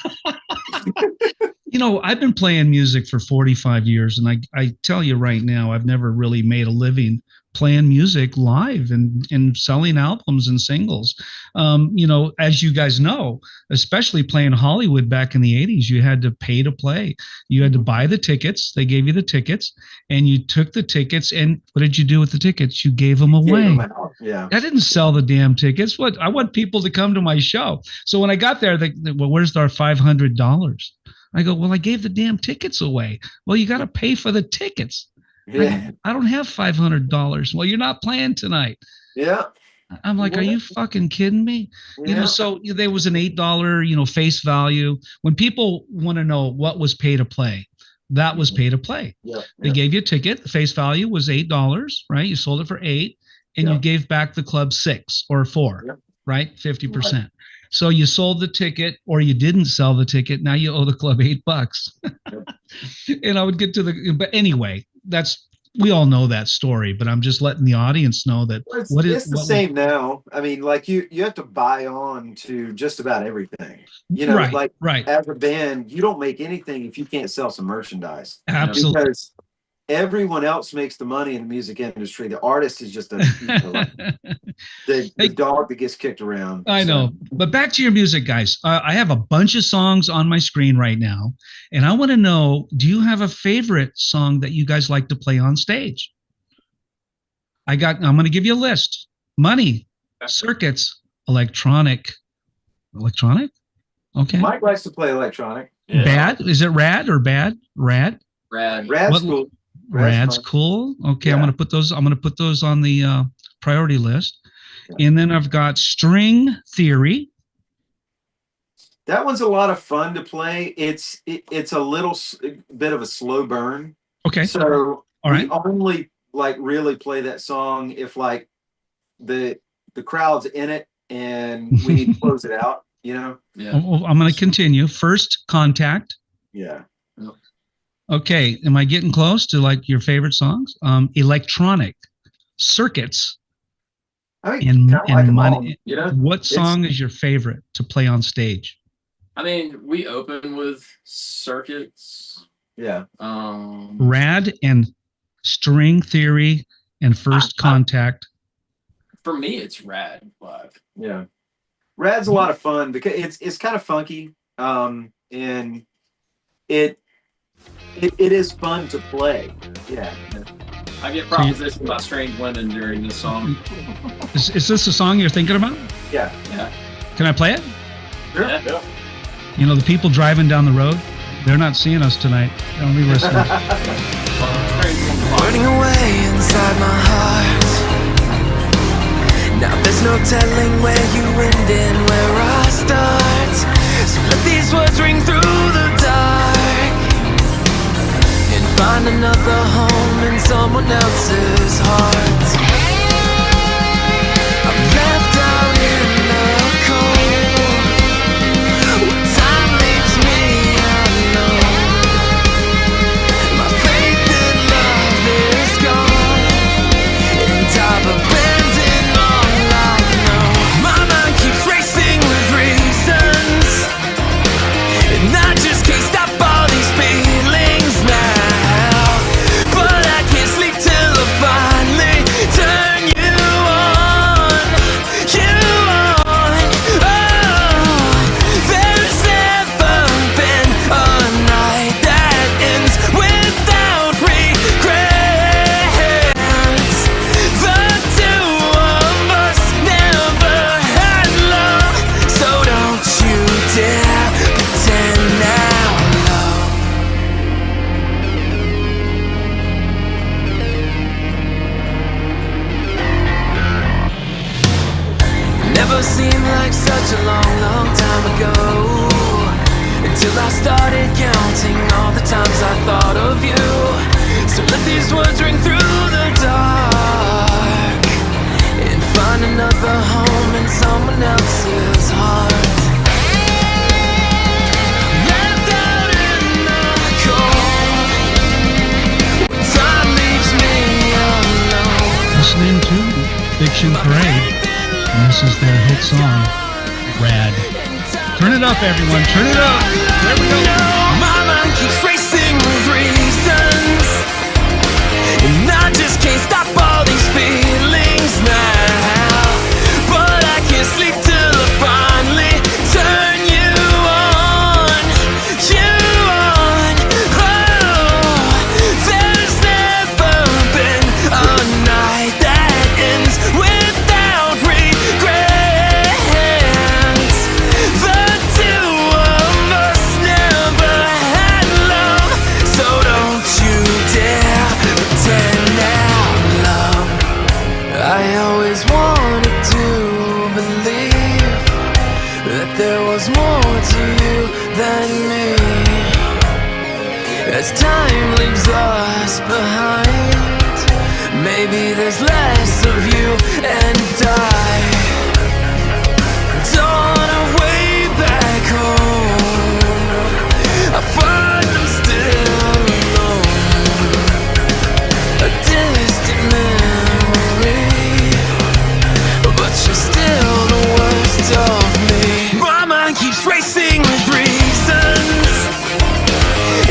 A: I've been playing music for 45 years, and I tell you right now, I've never really made a living playing music live and selling albums and singles. As you guys know, especially playing Hollywood back in the 80s, you had to pay to play. You had to buy the tickets. They gave you the tickets, and you took the tickets, and what did you do with the tickets? You gave them away.
D: Yeah.
A: I didn't sell the damn tickets. I want people to come to my show. So when I got there, where's our $500? I go, well, I gave the damn tickets away. Well, you got to pay for the tickets.
D: Yeah.
A: I don't have $500. Well, you're not playing tonight.
D: Yeah.
A: I'm like, are you fucking kidding me?
D: Yeah.
A: So there was an $8, face value. When people want to know what was pay to play, that was pay to play.
D: Yeah.
A: They gave you a ticket. The face value was $8, right? You sold it for 8, and you gave back the club 6 or 4, right? 50%. Right. So you sold the ticket, or you didn't sell the ticket. Now you owe the club $8. And I would get to but anyway, we all know that story, but I'm just letting the audience know that
D: it's the same now. I mean, like you have to buy on to just about everything. Right. As a band, you don't make anything if you can't sell some merchandise.
A: Absolutely.
D: Because everyone else makes the money in the music industry. The artist is just the dog that gets kicked around.
A: I know. But back to your music, guys. I have a bunch of songs on my screen right now, and I want to know, do you have a favorite song that you guys like to play on stage? I'm going to give you a list. Money, circuits, electronic. Okay.
D: Mike likes to play electronic.
A: Yeah. Bad? Is it rad or bad? Rad?
D: Rad's cool.
A: Rad's cool. Okay, yeah. I'm gonna put those on the priority list. Yeah. And then I've got String Theory.
D: That one's a lot of fun to play. It's a little bit of a slow burn.
A: Okay.
D: So
A: all right.
D: We only really play that song if the crowd's in it and we need to close it out. Yeah.
A: Well, I'm gonna continue. First Contact.
D: Yeah.
A: Okay, am I getting close to your favorite songs? Electronic, Circuits, and Money. What song is your favorite to play on stage?
C: I mean, we open with Circuits.
D: Yeah.
A: Rad and String Theory and First Contact.
C: For me, it's Rad live.
D: Yeah. Rad's a lot of fun because it's kind of funky, and it is fun to play. Yeah.
C: I get propositioned by strange women during this song.
A: Is this the song you're thinking about?
D: Yeah.
A: Can I play it?
D: Sure.
C: Yeah.
A: The people driving down the road, they're not seeing us tonight. They'll be listening.
B: Burning away inside my heart. Now there's no telling where you end and where I start. So let these words ring through the dark and find another home in someone else's heart. I'm left out in the cold. When time leaves me alone, my faith in love is gone, and I've abandoned all I know. My mind keeps racing with reasons, and I just can't stop all these feelings now. But I can't sleep till I finally turn you on, you on. Oh, there's never been a night that ends without regrets. The two of us never had love, so don't you dare pretend now, love. Never seemed like such a long, long time ago, until I started counting all the times I thought of you. So let these words ring through the dark and find another home in someone else's heart. Left out in the cold, when time leaves me alone.
A: Listening to Fiction Parade. And this is their hit song, Rad. Turn it up, everyone. Turn it up. There we go.
B: My mind keeps racing with reasons, and I just can't stop all these feelings now. But I can't sleep till I finally turn you on, you on. Oh, there's never been a night that ends without regrets. The two of us never as time leaves us behind. Maybe there's less of you and I. On our way back home, I find I'm still alone. A distant memory, but you're still the worst of me. My mind keeps racing with reasons,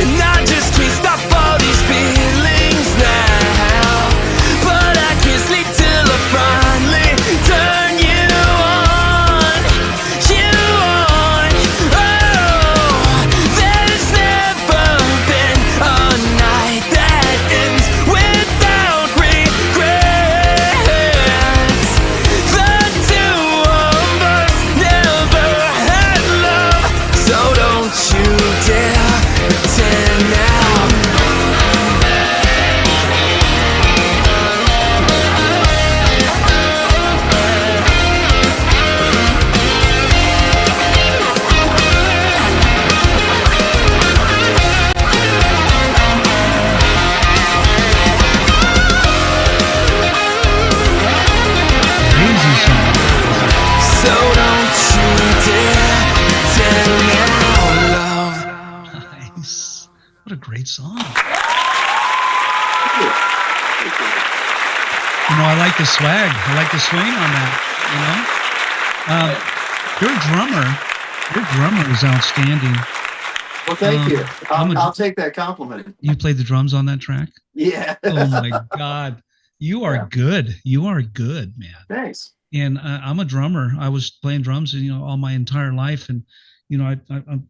B: and I just can't stop all these feelings now. But I can't sleep till I finally turn you on, you on. Oh, there's never been a night that ends without regrets. The two of us never had love, so don't you dare pretend now.
A: Crazy song.
B: So don't you dare pretend now, love.
A: Nice. What a great song. You know, I like the swag. I like the swing on that. You know, your drummer is outstanding.
D: Well, thank you.
A: I'm a-
D: I'll take that compliment.
A: You played the drums on that track?
D: Yeah.
A: Oh my God. You are good. You are good, man.
D: Thanks.
A: And I'm a drummer. I was playing drums, all my entire life, and I'm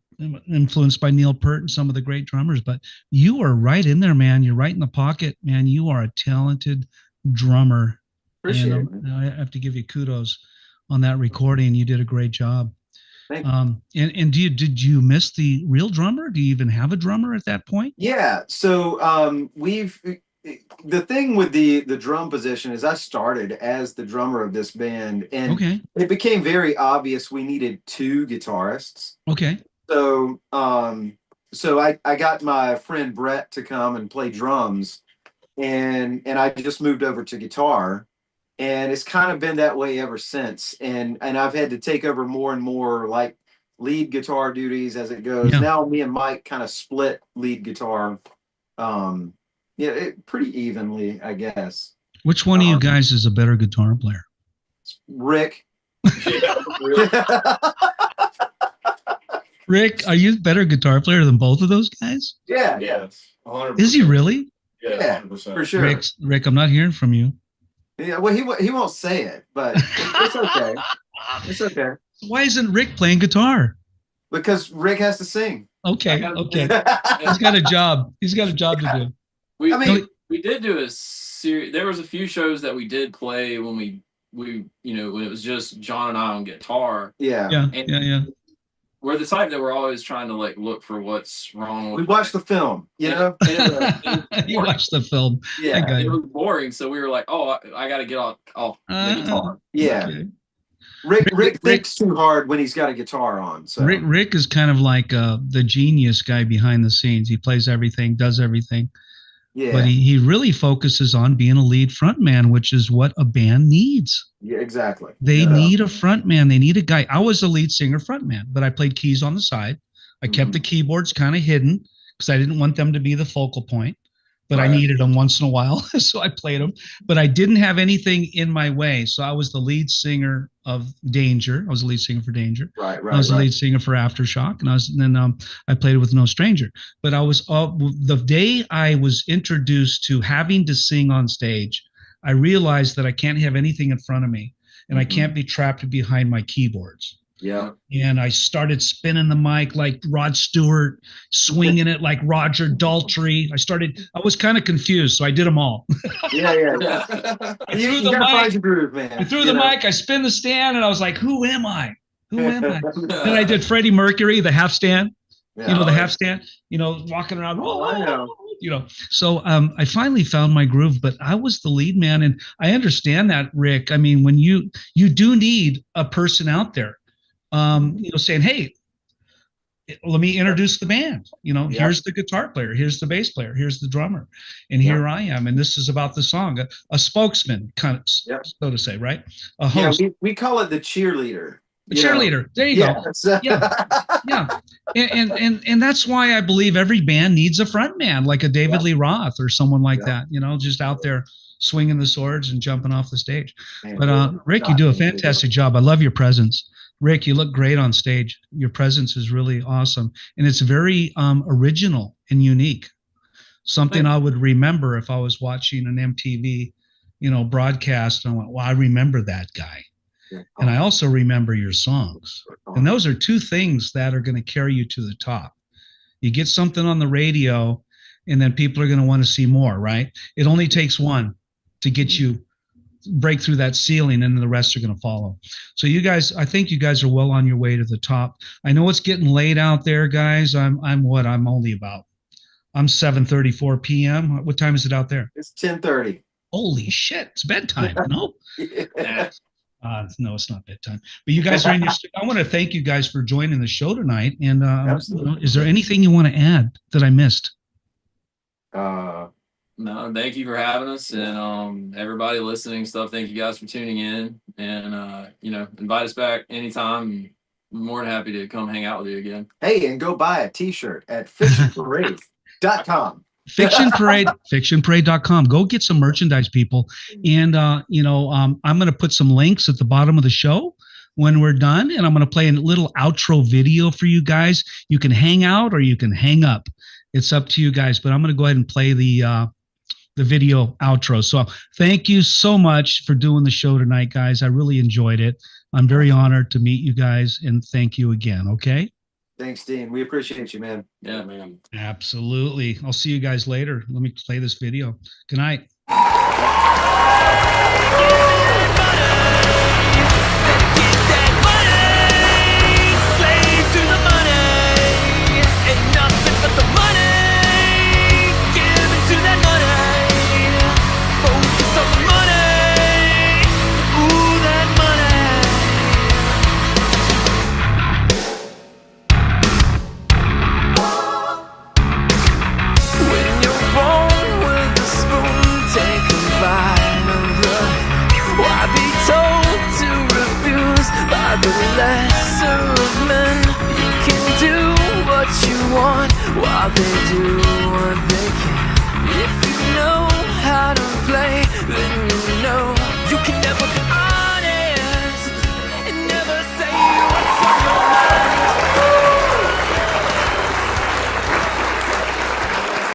A: influenced by Neil Peart and some of the great drummers. But you are right in there, man. You're right in the pocket, man. You are a talented drummer.
D: Appreciate it.
A: And I have to give you kudos on that recording. You did a great job.
D: Thank you.
A: And did you miss the real drummer? Do you even have a drummer at that point?
D: Yeah. So the thing with the drum position is I started as the drummer of this band, and
A: Okay.
D: it became very obvious we needed two guitarists.
A: Okay.
D: So I got my friend Brett to come and play drums, and I just moved over to guitar, and it's kind of been that way ever since. And I've had to take over more and more like lead guitar duties as it goes.
A: Yeah.
D: Now me and Mike kind of split lead guitar, pretty evenly, I guess.
A: Which one of you guys is a better guitar player?
D: Rick.
A: Rick, are you a better guitar player than both of those guys?
D: Yeah.
E: Yes. 100%.
A: Is he really?
D: Yeah,
E: 100%.
D: for sure.
A: Rick, I'm not hearing from you.
D: Yeah, well, he won't say it, but it's okay. It's okay.
A: Why isn't Rick playing guitar?
D: Because Rick has to sing.
A: Okay. He's got a job. He's got a job to do.
C: We did do a series. There was a few shows that we did play when we when it was just John and I on guitar.
D: Yeah.
A: Yeah.
C: We're the type that we're always trying to like look for what's wrong with.
D: We watched the film,
A: You watched the film.
D: Yeah.
C: It was boring, so we were like, "Oh, I got to get off the guitar."
D: Yeah.
A: Okay.
D: Rick thinks too hard when he's got a guitar on. So
A: Rick is kind of like the genius guy behind the scenes. He plays everything, does everything.
D: yeah,
A: But he really focuses on being a lead frontman, which is what a band needs.
D: yeah, exactly.
A: They
D: Yeah.
A: need a frontman. They need a guy. I was a lead singer frontman, but I played keys on the side. I kept the keyboards kind of hidden because I didn't want them to be the focal point, but I
D: Right.
A: needed them once in a while. So I played them, but I didn't have anything in my way. So I was the lead singer of Danger. I was the lead singer for Danger.
D: Right.
A: I was the lead singer for Aftershock, and I played with No Stranger. But I was the day I was introduced to having to sing on stage, I realized that I can't have anything in front of me, and I can't be trapped behind my keyboards.
D: Yeah.
A: And I started spinning the mic like Rod Stewart, swinging it like Roger Daltrey. I was kind of confused, so I did them all.
D: Yeah. You gotta find your groove, man.
A: I threw the mic, I spin the stand, and I was like, who am I? Then I did Freddie Mercury, the half stand,
D: Yeah.
A: the half stand, walking around.
D: Oh, I know.
A: So I finally found my groove, but I was the lead man. And I understand that, Rick. I mean, when you do need a person out there, saying, hey, let me introduce the band.
D: Yep.
A: Here's the guitar player, here's the bass player, here's the drummer, and here I am, and this is about the song. A spokesman, kind of, so to say, right? A host.
D: We call it the cheerleader.
A: A cheerleader. There you go. Yeah. And that's why I believe every band needs a front man, like a David Lee Roth or someone like that, just out there swinging the swords and jumping off the stage. But Rick, you do a fantastic job. I love your presence. Rick, you look great on stage. Your presence is really awesome. And it's very original and unique. Something I would remember if I was watching an MTV, broadcast. And I went, well, I remember that guy. And I also remember your songs. And those are two things that are going to carry you to the top. You get something on the radio, and then people are going to want to see more, right? It only takes one to get you break through that ceiling, and then the rest are going to follow. So you guys, I think you guys are well on your way to the top. I know it's getting late out there, guys. I'm 7:34 p.m. What time is it out there?
D: It's 10:30.
A: Holy shit, it's bedtime. No? No, it's not bedtime. But you guys are in your. I want to thank you guys for joining the show tonight. And is there anything you want to add that I missed?
C: No, thank you for having us, and everybody listening stuff. Thank you guys for tuning in, and invite us back anytime. I'm more than happy to come hang out with you again. Hey,
D: and go buy a T-shirt at fictionparade.com.
A: fictionparade.com. Go get some merchandise, people. And I'm going to put some links at the bottom of the show when we're done, and I'm going to play a little outro video for you guys. You can hang out or you can hang up. It's up to you guys, but I'm going to go ahead and play the video outro. So thank you so much for doing the show tonight, guys. I really enjoyed it. I'm very honored to meet you guys, and thank you again. Okay.
D: Thanks, Dean. We appreciate you, man.
C: Yeah, man.
A: Absolutely. I'll see you guys later. Let me play this video. Good night.
B: The lesser of men, you can do what you want while they do what they can. If you know